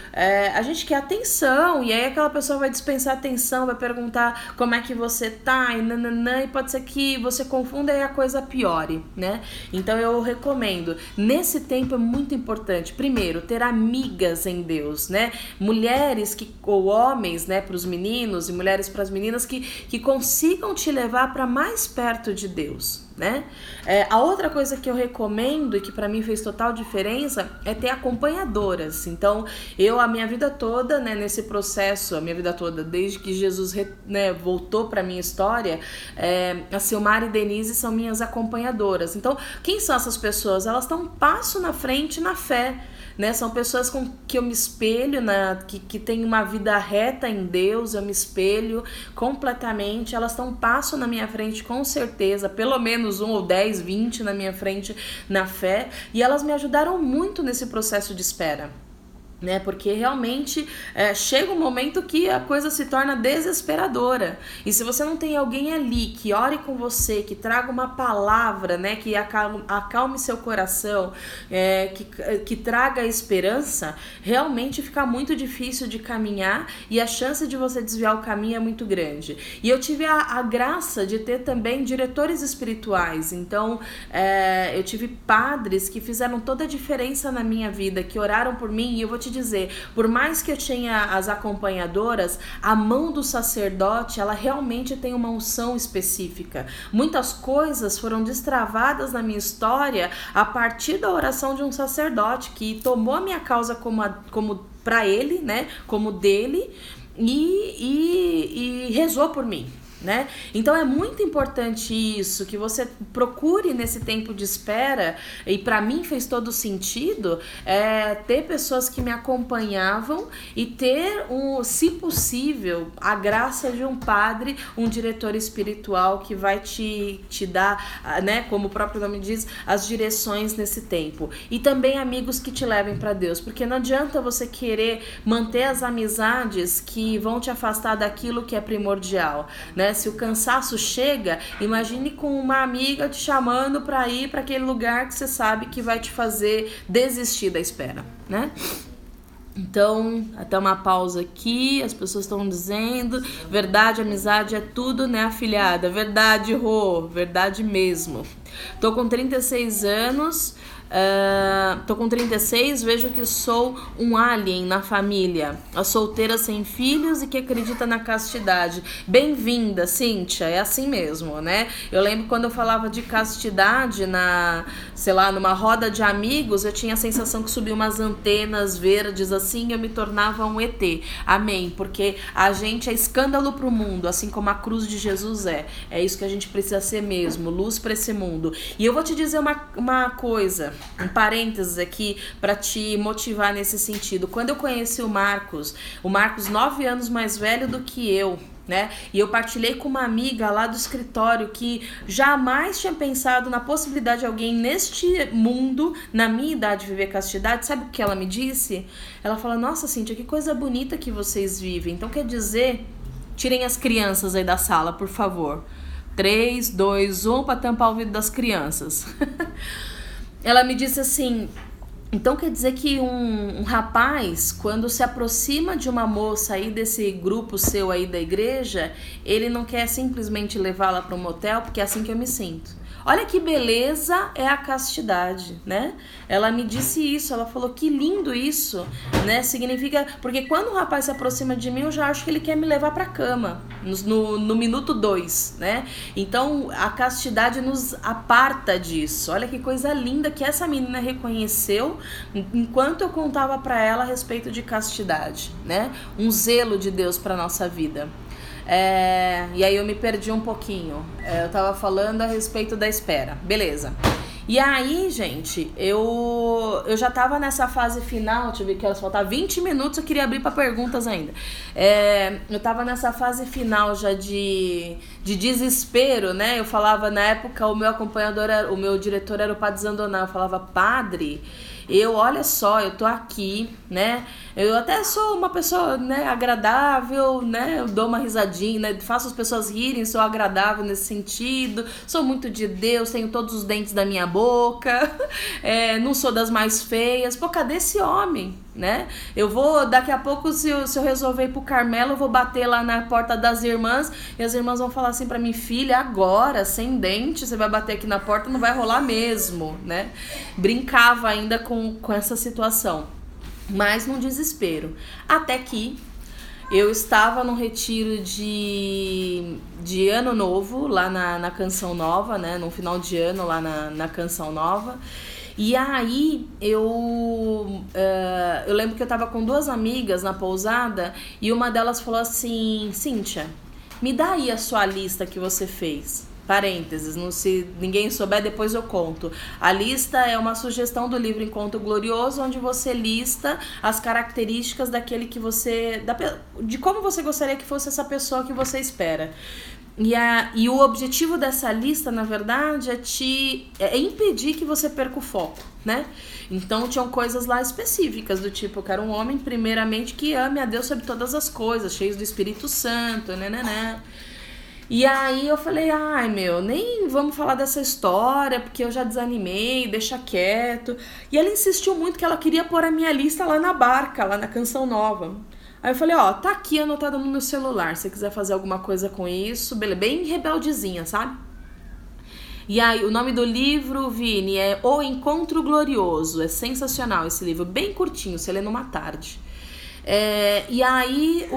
a gente quer atenção, e aí aquela pessoa vai dispensar atenção, vai perguntar como é que você tá, e nananã, e pode ser que você confunda e a coisa piore, né? Então, eu recomendo. Nesse tempo é muito importante, primeiro, ter amigas em Deus, né? Mulheres ou homens, né, pros meninos, e mulheres pras meninas que consigam te levar para mais perto de Deus, né? A outra coisa que eu recomendo e que para mim fez total diferença é ter acompanhadoras. Então, a minha vida toda, né, nesse processo, a minha vida toda, desde que Jesus, né, voltou para minha história, a Silmara e Denise são minhas acompanhadoras. Então, quem são essas pessoas? Elas estão um passo na frente na fé, né? São pessoas com que eu me espelho, que tem uma vida reta em Deus, eu me espelho completamente. Elas estão um passo na minha frente, com certeza, pelo menos 1 ou 10, 20 na minha frente na fé, e elas me ajudaram muito nesse processo de espera, né? Porque realmente chega um momento que a coisa se torna desesperadora, e se você não tem alguém ali que ore com você, que traga uma palavra, né, que acalme seu coração, que traga esperança, realmente fica muito difícil de caminhar, e a chance de você desviar o caminho é muito grande. E eu tive a graça de ter também diretores espirituais. Então eu tive padres que fizeram toda a diferença na minha vida, que oraram por mim. E eu vou te dizer, por mais que eu tenha as acompanhadoras, a mão do sacerdote, ela realmente tem uma unção específica. Muitas coisas foram destravadas na minha história a partir da oração de um sacerdote que tomou a minha causa como para ele, né, como dele, e rezou por mim, né? Então é muito importante isso, que você procure nesse tempo de espera, e para mim fez todo sentido ter pessoas que me acompanhavam e ter, se possível, a graça de um padre, um diretor espiritual que vai te dar, né, como o próprio nome diz, as direções nesse tempo. E também amigos que te levem para Deus, porque não adianta você querer manter as amizades que vão te afastar daquilo que é primordial, né? Se o cansaço chega, imagine com uma amiga te chamando para ir para aquele lugar que você sabe que vai te fazer desistir da espera, né? Então, até uma pausa aqui, as pessoas estão dizendo, verdade, amizade é tudo, né, afilhada? Verdade, Rô, verdade mesmo. Tô com 36 anos, Tô com 36, vejo que sou um alien na família. A solteira sem filhos e que acredita na castidade. Bem-vinda, Cíntia, é assim mesmo, né? Eu lembro quando eu falava de castidade sei lá, numa roda de amigos, eu tinha a sensação que subia umas antenas verdes assim e eu me tornava um ET. Amém, porque a gente é escândalo pro mundo, assim como a cruz de Jesus é. É isso que a gente precisa ser mesmo, luz para esse mundo. E eu vou te dizer uma coisa, um parênteses aqui, para te motivar nesse sentido. Quando eu conheci o Marcos 9 anos mais velho do que eu, né? E eu partilhei com uma amiga lá do escritório que jamais tinha pensado na possibilidade de alguém neste mundo, na minha idade, viver castidade. Sabe o que ela me disse? Ela falou: nossa, Cíntia, que coisa bonita que vocês vivem. Então quer dizer, tirem as crianças aí da sala, por favor. 3, 2, 1 para tampar o ouvido das crianças. Ela me disse assim: então quer dizer que um rapaz, quando se aproxima de uma moça aí desse grupo seu aí da igreja, ele não quer simplesmente levá-la para um motel, porque é assim que eu me sinto. Olha que beleza é a castidade, né? Ela me disse isso, ela falou que lindo isso, né? Significa, porque quando o rapaz se aproxima de mim, eu já acho que ele quer me levar pra cama, no minuto 2, né? Então a castidade nos aparta disso. Olha que coisa linda que essa menina reconheceu enquanto eu contava pra ela a respeito de castidade, né? Um zelo de Deus pra nossa vida. E aí eu me perdi um pouquinho. Eu tava falando a respeito da espera. Beleza. E aí, gente, eu já tava nessa fase final. Deixa eu ver que elas faltavam 20 minutos. Eu queria abrir pra perguntas ainda. Eu tava nessa fase final já de desespero, né? Eu falava, na época, o meu acompanhador, o meu diretor era o Padre Zandoná. Eu falava: padre, olha só, eu tô aqui, né? Eu até sou uma pessoa, né, agradável, né? Eu dou uma risadinha, né? Faço as pessoas rirem, sou agradável nesse sentido. Sou muito de Deus, tenho todos os dentes da minha boca. Não sou das mais feias. Pô, cadê esse homem, né? Eu vou, daqui a pouco, se eu resolver ir pro Carmelo, eu vou bater lá na porta das irmãs e as irmãs vão falar assim pra mim: filha, agora, sem dente, você vai bater aqui na porta, não vai rolar mesmo, né? Brincava ainda com essa situação, mas num desespero. Até que eu estava num retiro de Ano Novo, lá na Canção Nova, né? No final de ano, lá na Canção Nova. E aí eu lembro que eu tava com 2 amigas na pousada e uma delas falou assim: Cíntia, me dá aí a sua lista que você fez. Parênteses, se ninguém souber, depois eu conto. A lista é uma sugestão do livro Encontro Glorioso, onde você lista as características daquele que você... de como você gostaria que fosse essa pessoa que você espera. E o objetivo dessa lista, na verdade, é impedir que você perca o foco, né? Então tinham coisas lá específicas, do tipo: eu quero um homem, primeiramente, que ame a Deus sobre todas as coisas, cheio do Espírito Santo, né? E aí eu falei: ai meu, nem vamos falar dessa história, porque eu já desanimei, deixa quieto. E ela insistiu muito que ela queria pôr a minha lista lá na barca, lá na Canção Nova. Aí eu falei: ó, tá aqui anotado no meu celular, se você quiser fazer alguma coisa com isso, beleza, bem rebeldezinha, sabe? E aí, o nome do livro, Vini, é O Encontro Glorioso. É sensacional esse livro, bem curtinho, você lê numa tarde. E aí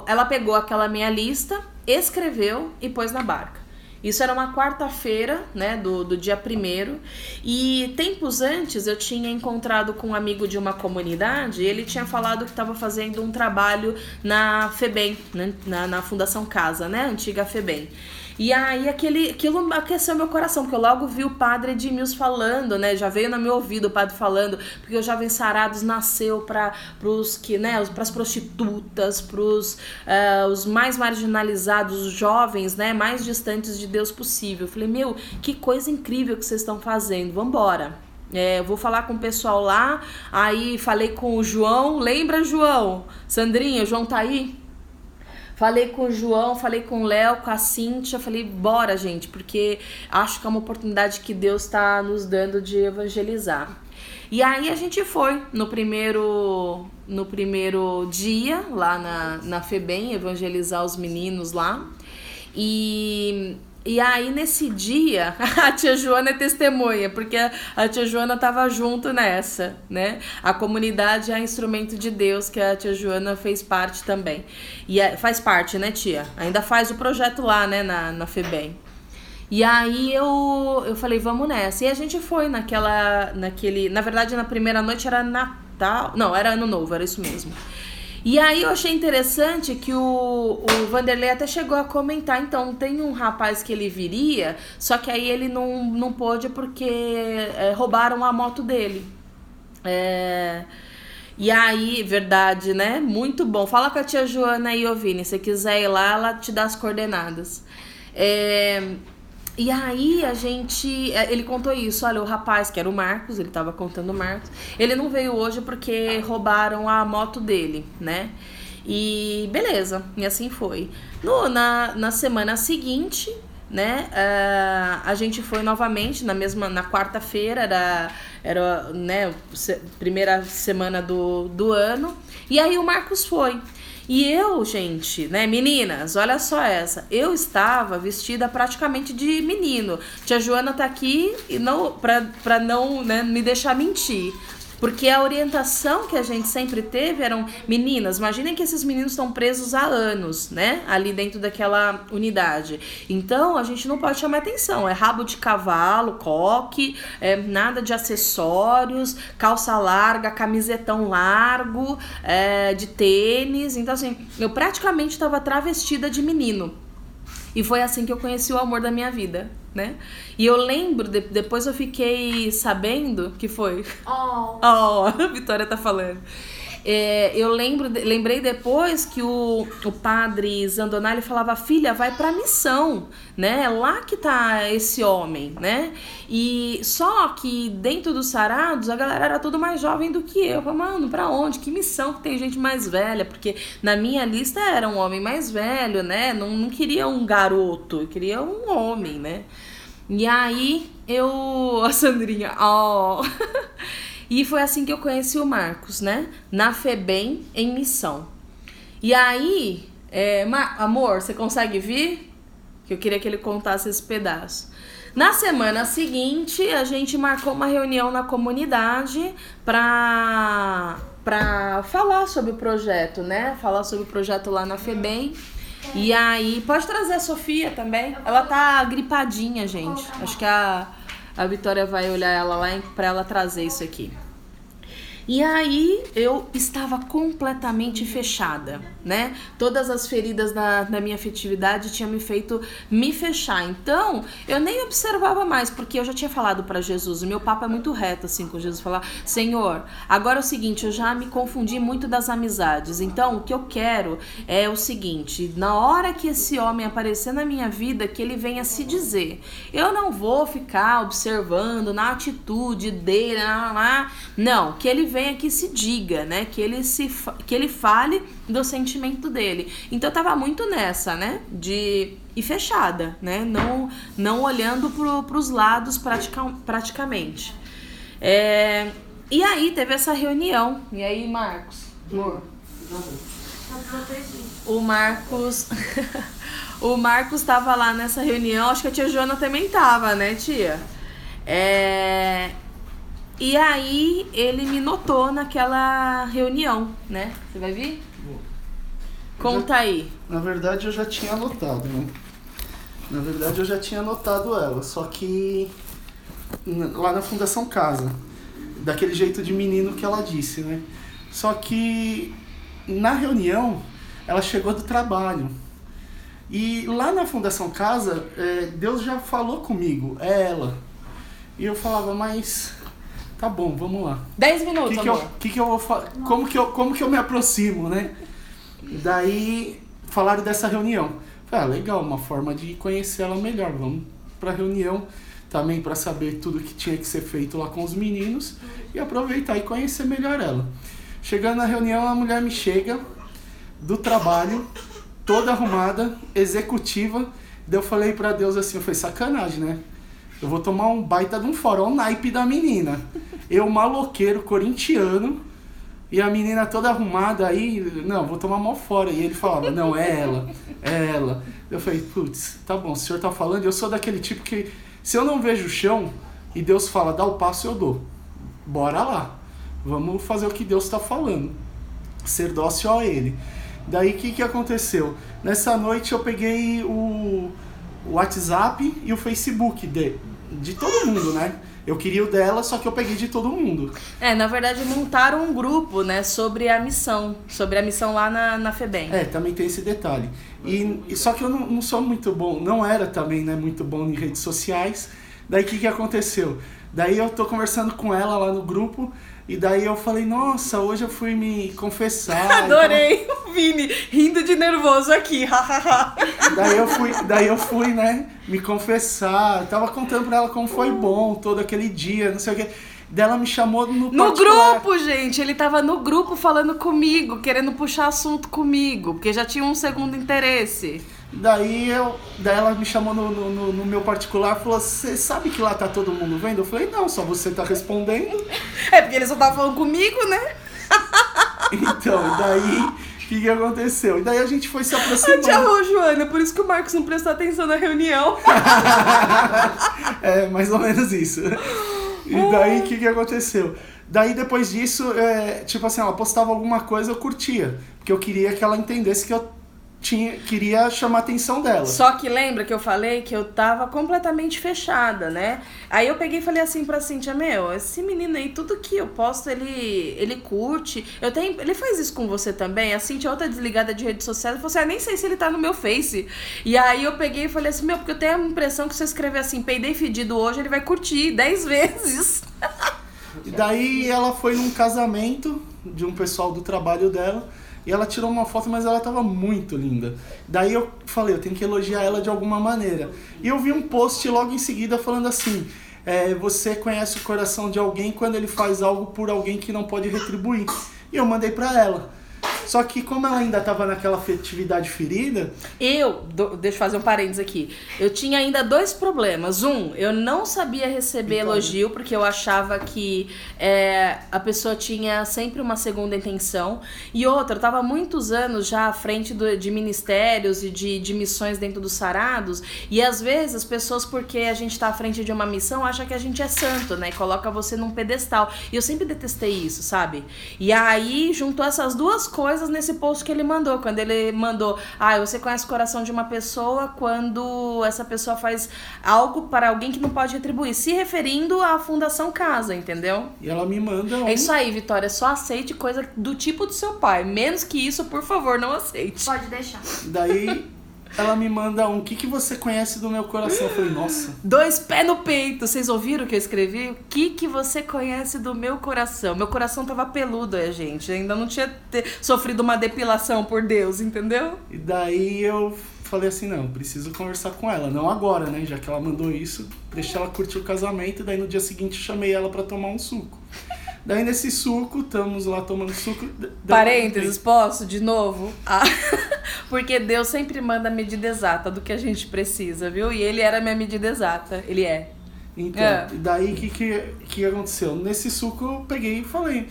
ela pegou aquela minha lista, escreveu e pôs na barca. Isso era uma quarta-feira, né, do dia 1º. E tempos antes eu tinha encontrado com um amigo de uma comunidade. E ele tinha falado que estava fazendo um trabalho na FEBEM, né, na Fundação Casa, né, antiga FEBEM. E aí aquilo aqueceu meu coração, porque eu logo vi o padre Edmilson falando, né? Já veio no meu ouvido o padre falando, porque os Jovens Sarados nasceu para as prostitutas, para os mais marginalizados, os jovens, né? Mais distantes de Deus possível. Eu falei: meu, que coisa incrível que vocês estão fazendo, vambora. Eu vou falar com o pessoal lá. Aí falei com o João, lembra, João? Sandrinha, o João tá aí? Falei com o João, falei com o Léo, com a Cíntia, falei: bora, gente, porque acho que é uma oportunidade que Deus está nos dando de evangelizar. E aí a gente foi no primeiro dia lá na FEBEM, evangelizar os meninos lá. E E aí, nesse dia, a tia Joana é testemunha, porque a tia Joana tava junto nessa, né? A comunidade é instrumento de Deus, que a tia Joana fez parte também. E faz parte, né, tia? Ainda faz o projeto lá, né, na FEBEM. E aí eu falei, vamos nessa. E a gente foi na verdade, na primeira noite era Natal. Não, era Ano Novo, era isso mesmo. E aí eu achei interessante que o Vanderlei até chegou a comentar, então, tem um rapaz que ele viria, só que aí ele não pôde porque roubaram a moto dele. E aí, verdade, né? Muito bom. Fala com a tia Joana aí, ô Vini, se quiser ir lá, ela te dá as coordenadas. E aí ele contou isso, olha, o rapaz, que era o Marcos, ele tava contando o Marcos, ele não veio hoje porque roubaram a moto dele, né? E beleza, e assim foi. Na semana seguinte, né, a gente foi novamente, na quarta-feira, era né, primeira semana do ano, e aí o Marcos foi. E eu, gente, né, meninas, olha só essa. Eu estava vestida praticamente de menino. Tia Joana tá aqui e pra não, né, me deixar mentir. Porque a orientação que a gente sempre teve eram meninas. Imaginem que esses meninos estão presos há anos, né? Ali dentro daquela unidade. Então, a gente não pode chamar atenção. É rabo de cavalo, coque, nada de acessórios, calça larga, camisetão largo, de tênis. Então, assim, eu praticamente estava travestida de menino. E foi assim que eu conheci o amor da minha vida, né? E eu lembro, depois eu fiquei sabendo que foi... Oh, a Vitória tá falando. Eu lembrei depois que o padre Zandonali falava, filha, vai pra missão, né? É lá que tá esse homem, né? E só que dentro dos sarados a galera era tudo mais jovem do que eu. Falei, mano, pra onde? Que missão que tem gente mais velha? Porque na minha lista era um homem mais velho, né? Não queria um garoto, eu queria um homem, né? E aí a Sandrinha, E foi assim que eu conheci o Marcos, né? Na FEBEM, em missão. E aí, amor, você consegue vir? Que eu queria que ele contasse esse pedaço. Na semana seguinte, a gente marcou uma reunião na comunidade pra falar sobre o projeto, né? Falar sobre o projeto lá na FEBEM. E aí, pode trazer a Sofia também. Ela tá gripadinha, gente. Acho que a Vitória vai olhar ela lá pra ela trazer isso aqui. E aí eu estava completamente fechada, né? Todas as feridas da minha afetividade tinham me feito me fechar. Então, eu nem observava mais, porque eu já tinha falado para Jesus. O meu papo é muito reto, assim, com Jesus. Falar, Senhor, agora é o seguinte, eu já me confundi muito das amizades. Então, o que eu quero é o seguinte, na hora que esse homem aparecer na minha vida, que ele venha se dizer. Eu não vou ficar observando na atitude dele, não, que ele venha que se diga, né? Que ele fale do sentimento dele. Então eu tava muito nessa, né? E fechada, né? Não olhando pros lados praticamente. E aí teve essa reunião. E aí, Marcos? Amor? O Marcos tava lá nessa reunião. Acho que a tia Joana também tava, né, tia? E aí ele me notou naquela reunião, né? Você vai vir? Vou. Conta aí. Na verdade eu já tinha anotado, né? Ela, só que lá na Fundação Casa, daquele jeito de menino que ela disse, né? Só que na reunião ela chegou do trabalho. E lá na Fundação Casa, Deus já falou comigo, é ela. E eu falava, mas... Tá bom, vamos lá. 10 minutos, amor. Que eu vou falar? Como que eu me aproximo, né? Daí falaram dessa reunião. Falei, legal, uma forma de conhecer ela melhor. Vamos pra reunião também para saber tudo que tinha que ser feito lá com os meninos e aproveitar e conhecer melhor ela. Chegando na reunião, a mulher me chega do trabalho, toda arrumada, executiva. Daí eu falei pra Deus assim, eu falei, sacanagem, né? Eu vou tomar um baita de um fora, olha o naipe da menina. Eu, maloqueiro, corintiano, E a menina toda arrumada aí, não, vou tomar mal fora. E ele falava, não, é ela, é ela. Eu falei, putz, tá bom, o senhor tá falando, eu sou daquele tipo que, se eu não vejo o chão e Deus fala, dá o passo, eu dou. Bora lá, vamos fazer o que Deus tá falando. Ser dócil a ele. Daí o que aconteceu? Nessa noite eu peguei o WhatsApp e o Facebook de todo mundo, né? Eu queria o dela, só que eu peguei de todo mundo. Na verdade montaram um grupo, né, sobre a missão lá na FEBEM. Também tem esse detalhe. Só que eu não sou muito bom, não era também, né, muito bom em redes sociais. Daí o que aconteceu? Daí eu tô conversando com ela lá no grupo, e daí eu falei, nossa, hoje eu fui me confessar. Adorei o Vini rindo de nervoso aqui, hahaha. daí eu fui, né, me confessar, tava contando pra ela como foi bom todo aquele dia, não sei o que. Daí ela me chamou no grupo, gente, ele tava no grupo falando comigo, querendo puxar assunto comigo, porque já tinha um segundo interesse. Daí ela me chamou no meu particular e falou, você sabe que lá tá todo mundo vendo? Eu falei, não, só você tá respondendo. Porque ele só tava falando comigo, né? Então, daí, o que aconteceu? E daí a gente foi se aproximando. Tchau, Joana, por isso que o Marcos não prestou atenção na reunião. Mais ou menos isso. E daí, o que aconteceu? Daí, depois disso, tipo assim, ela postava alguma coisa, eu curtia. Porque eu queria que ela entendesse que eu queria chamar a atenção dela. Só que lembra que eu falei que eu tava completamente fechada, né? Aí eu peguei e falei assim pra Cíntia, esse menino aí, tudo que eu posto, ele curte. Ele faz isso com você também? A Cíntia é outra desligada de redes sociais. Eu falei assim, nem sei se ele tá no meu Face. E aí eu peguei e falei assim, porque eu tenho a impressão que se eu escrever assim, peidei fedido hoje, ele vai curtir 10 vezes. E daí ela foi num casamento de um pessoal do trabalho dela. E ela tirou uma foto, mas ela tava muito linda. Daí eu falei, eu tenho que elogiar ela de alguma maneira. E eu vi um post logo em seguida falando assim, você conhece o coração de alguém quando ele faz algo por alguém que não pode retribuir. E eu mandei pra ela. Só que como ela ainda tava naquela afetividade ferida... Deixa eu fazer um parênteses aqui. Eu tinha ainda 2 problemas. Eu não sabia receber elogio, porque eu achava que a pessoa tinha sempre uma segunda intenção. E outra, eu tava há muitos anos já à frente de ministérios e de missões dentro dos sarados. E às vezes as pessoas, porque a gente tá à frente de uma missão, acham que a gente é santo, né? E coloca você num pedestal. E eu sempre detestei isso, sabe? E aí juntou essas 2 coisas nesse post que ele mandou, quando ele mandou, você conhece o coração de uma pessoa quando essa pessoa faz algo para alguém que não pode retribuir, se referindo à Fundação Casa, entendeu? E ela me manda É isso aí, Vitória, só aceite coisa do tipo do seu pai, menos que isso, por favor, não aceite. Pode deixar. Daí ela me manda o que você conhece do meu coração? Eu falei, nossa. 2 pés no peito. Vocês ouviram o que eu escrevi? O que você conhece do meu coração? Meu coração tava peludo, gente. Ainda não tinha sofrido uma depilação por Deus, entendeu? E daí eu falei assim, não, preciso conversar com ela. Não agora, né? Já que ela mandou isso, deixei ela curtir o casamento. E daí no dia seguinte chamei ela pra tomar um suco. Daí nesse suco, estamos lá tomando suco. Parênteses, posso de novo? Porque Deus sempre manda a medida exata do que a gente precisa, viu? E ele era a minha medida exata. Ele é. Então, daí o que aconteceu? Nesse suco eu peguei e falei,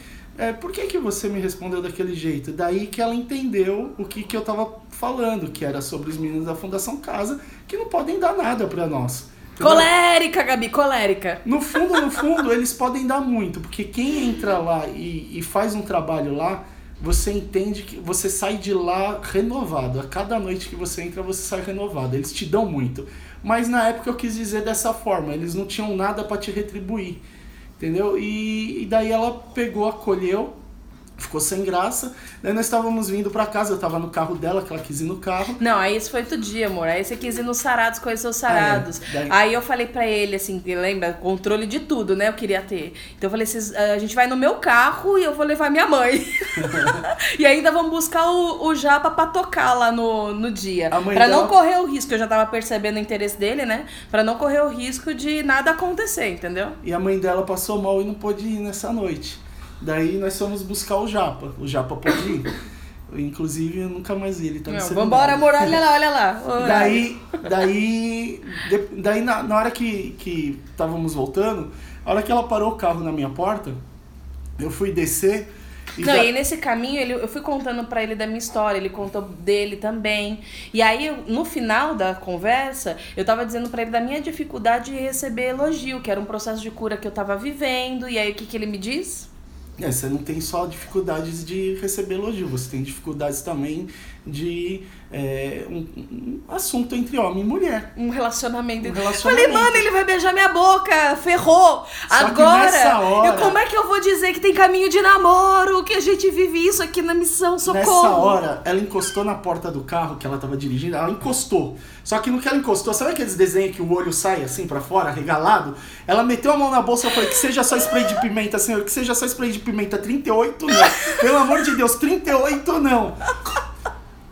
por que você me respondeu daquele jeito? Daí que ela entendeu o que eu tava falando, que era sobre os meninos da Fundação Casa, que não podem dar nada pra nós. Colérica, Gabi, colérica. No fundo, eles podem dar muito, porque quem entra lá e faz um trabalho lá, você entende que você sai de lá renovado. A cada noite que você entra, você sai renovado. Eles te dão muito. Mas na época eu quis dizer dessa forma, eles não tinham nada para te retribuir, entendeu? E daí ela pegou, acolheu, ficou sem graça. Daí nós estávamos vindo pra casa, eu tava no carro dela, que ela quis ir no carro. Não, aí isso foi outro dia, amor. Aí você quis ir nos sarados, conhecer os sarados. Aí eu falei pra ele, assim, lembra? Controle de tudo, né? Eu queria ter. Então eu falei, a gente vai no meu carro e eu vou levar minha mãe. E ainda vamos buscar o Japa pra tocar lá no dia. Pra não correr o risco, eu já tava percebendo o interesse dele, né? Pra não correr o risco de nada acontecer, entendeu? E a mãe dela passou mal e não pôde ir nessa noite. Daí nós fomos buscar o Japa. O Japa pôde ir. Inclusive, eu nunca mais vi ele. Tá no seminário. Vambora, amor. Olha lá, olha lá. Daí na hora que estávamos voltando, a hora que ela parou o carro na minha porta, eu fui descer Não, e nesse caminho eu fui contando pra ele da minha história, ele contou dele também. E aí, no final da conversa, eu tava dizendo pra ele da minha dificuldade de receber elogio, que era um processo de cura que eu tava vivendo. E aí, o que ele me diz? Você não tem só dificuldades de receber elogio, você tem dificuldades também de um assunto entre homem e mulher. Um relacionamento. Falei, mano, ele vai beijar minha boca, ferrou. Só agora, que nessa hora, como é que eu vou dizer que tem caminho de namoro, que a gente vive isso aqui na missão, socorro? Nessa hora, ela encostou na porta do carro que ela tava dirigindo, ela encostou. Só que no que ela encostou, sabe aqueles desenhos que o olho sai assim pra fora, regalado? Ela meteu a mão na bolsa e falou, que seja só spray de pimenta, senhor, que seja só spray de pimenta, 38 não. Pelo amor de Deus, 38 não.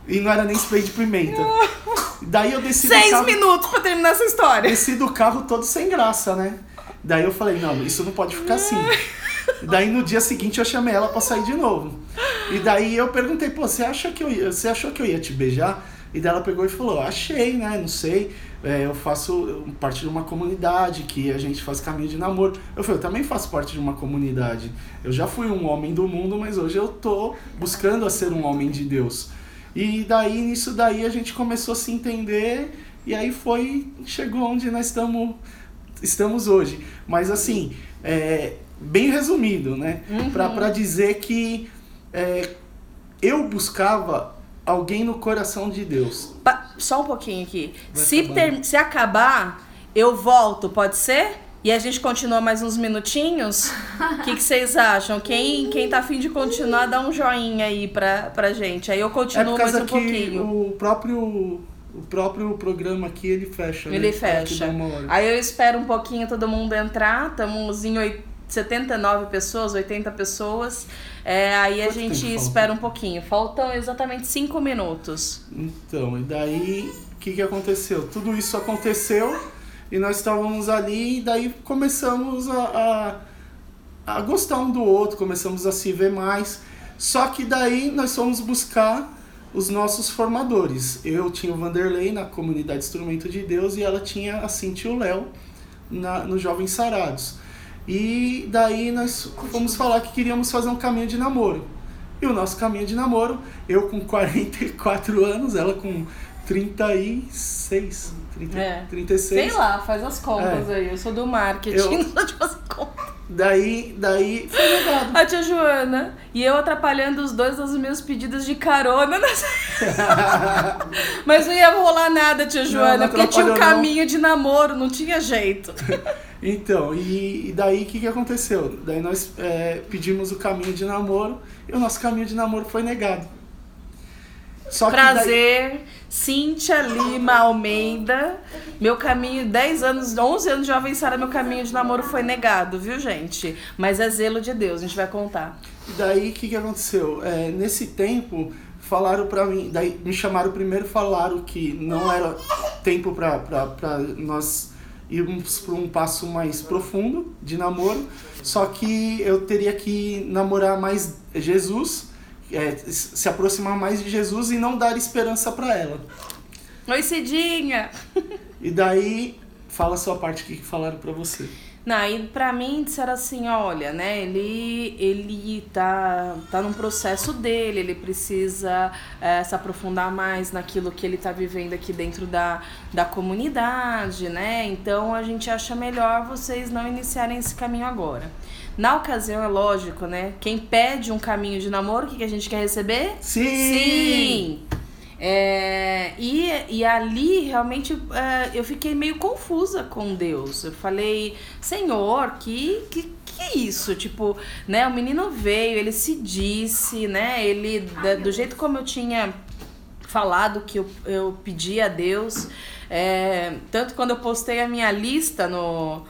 E não era nem spray de pimenta. Daí eu desci do carro... 6 minutos pra terminar essa história. Desci do carro todo sem graça, né? Daí eu falei, não, isso não pode ficar assim. Daí no dia seguinte eu chamei ela pra sair de novo. E daí eu perguntei, pô, você achou que eu ia te beijar? E daí ela pegou e falou, achei, né? Não sei. Eu faço parte de uma comunidade que a gente faz caminho de namoro. Eu falei, eu também faço parte de uma comunidade. Eu já fui um homem do mundo, mas hoje eu tô buscando a ser um homem de Deus. E daí, nisso daí, a gente começou a se entender e aí chegou onde nós estamos hoje. Mas assim, bem resumido, né? Uhum. Pra dizer que eu buscava alguém no coração de Deus. Só um pouquinho aqui. Vai Se acabar, eu volto, pode ser? E a gente continua mais uns minutinhos? O que vocês acham? Quem tá afim de continuar, dá um joinha aí pra gente. Aí eu continuo mais um pouquinho. O próprio programa aqui, ele fecha. Ele né? fecha. Aí eu espero um pouquinho todo mundo entrar. Estamos em 79 pessoas, 80 pessoas. Aí a gente espera um pouquinho. Faltam exatamente 5 minutos. Então, e daí, o que aconteceu? Tudo isso aconteceu e nós estávamos ali e daí começamos a gostar um do outro, começamos a se ver mais. Só que daí nós fomos buscar os nossos formadores. Eu tinha o Vanderlei na comunidade Instrumento de Deus e ela tinha a Cintia e o Léo no Jovens Sarados. E daí nós fomos falar que queríamos fazer um caminho de namoro. E o nosso caminho de namoro, eu com 44 anos, ela com 36. 36. Sei lá, faz as contas aí. Eu sou do marketing, não sou de fazer conta. Daí foi negado. A tia Joana e eu atrapalhando os dois nos meus pedidos de carona. Mas não ia rolar nada, tia Joana, porque tinha um caminho de namoro, não tinha jeito. Então, e daí o que aconteceu? Daí nós pedimos o caminho de namoro e o nosso caminho de namoro foi negado. Só Prazer, Cíntia Lima Almeida. Meu caminho, 11 anos de Jovem Sara, meu caminho de namoro foi negado, viu, gente? Mas é zelo de Deus, a gente vai contar. Daí o que aconteceu? Nesse tempo, falaram pra mim, daí me chamaram primeiro, falaram que não era tempo pra nós irmos para um passo mais profundo de namoro, só que eu teria que namorar mais Jesus, se aproximar mais de Jesus e não dar esperança para ela. Oi, Cidinha! E daí, fala a sua parte, o que falaram para você? Não, e pra mim disseram assim, olha, né, ele tá num processo dele, ele precisa se aprofundar mais naquilo que ele tá vivendo aqui dentro da comunidade, né, então a gente acha melhor vocês não iniciarem esse caminho agora. Na ocasião, é lógico, né, quem pede um caminho de namoro, o que a gente quer receber? Sim! Sim! E ali realmente eu fiquei meio confusa com Deus. Eu falei, Senhor, que é isso? Tipo, né, o menino veio, ele se disse, né, ele, do jeito como eu tinha falado que eu pedi a Deus, tanto quando eu postei a minha lista no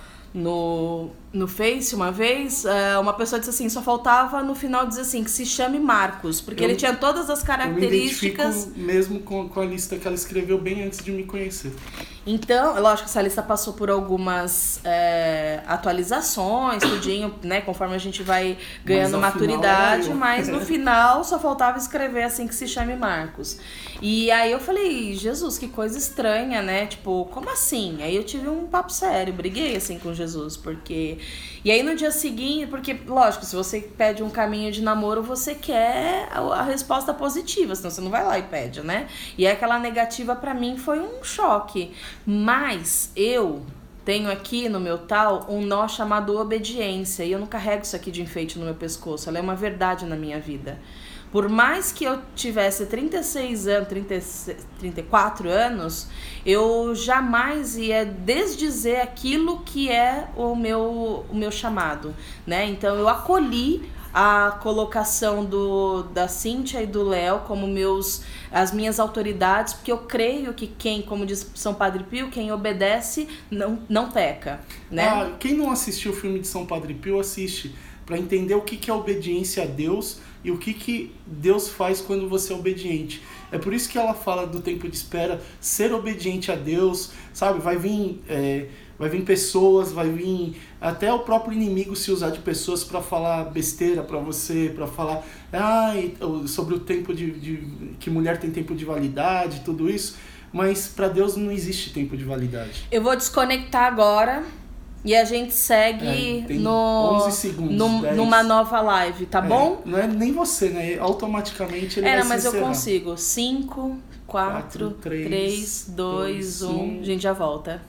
Face uma vez, uma pessoa disse assim, só faltava no final dizer assim, que se chame Marcos, porque ele tinha todas as características. Eu me identifico mesmo com a lista que ela escreveu bem antes de me conhecer. Então, lógico que essa lista passou por algumas atualizações, tudinho, né? Conforme a gente vai ganhando maturidade, mas no final só faltava escrever assim que se chame Marcos. E aí eu falei, Jesus, que coisa estranha, né? Tipo, como assim? Aí eu tive um papo sério, briguei assim com Jesus, porque... E aí no dia seguinte, porque, lógico, se você pede um caminho de namoro, você quer a resposta positiva, senão você não vai lá e pede, né? E aquela negativa pra mim foi um choque. Mas eu tenho aqui no meu tal um nó chamado obediência, e eu não carrego isso aqui de enfeite no meu pescoço, ela é uma verdade na minha vida. Por mais que eu tivesse 36 anos, 34 anos, eu jamais ia desdizer aquilo que é o meu chamado, né? Então eu acolhi a colocação da Cíntia e do Léo como as minhas autoridades, porque eu creio que quem, como diz São Padre Pio, quem obedece não peca, né? Quem não assistiu o filme de São Padre Pio, assiste, para entender o que é obediência a Deus e o que Deus faz quando você é obediente. É por isso que ela fala do tempo de espera, ser obediente a Deus, sabe? Vai vir pessoas, vai vir até o próprio inimigo se usar de pessoas para falar besteira para você, para falar sobre o tempo que mulher tem tempo de validade, tudo isso. Mas para Deus não existe tempo de validade. Eu vou desconectar agora e a gente segue tem 11 segundos, numa nova live, tá bom? Não é nem você, né? Automaticamente ele vai se mas eu encerrar. consigo. 5, 4, 3, 2, 1. A gente já volta.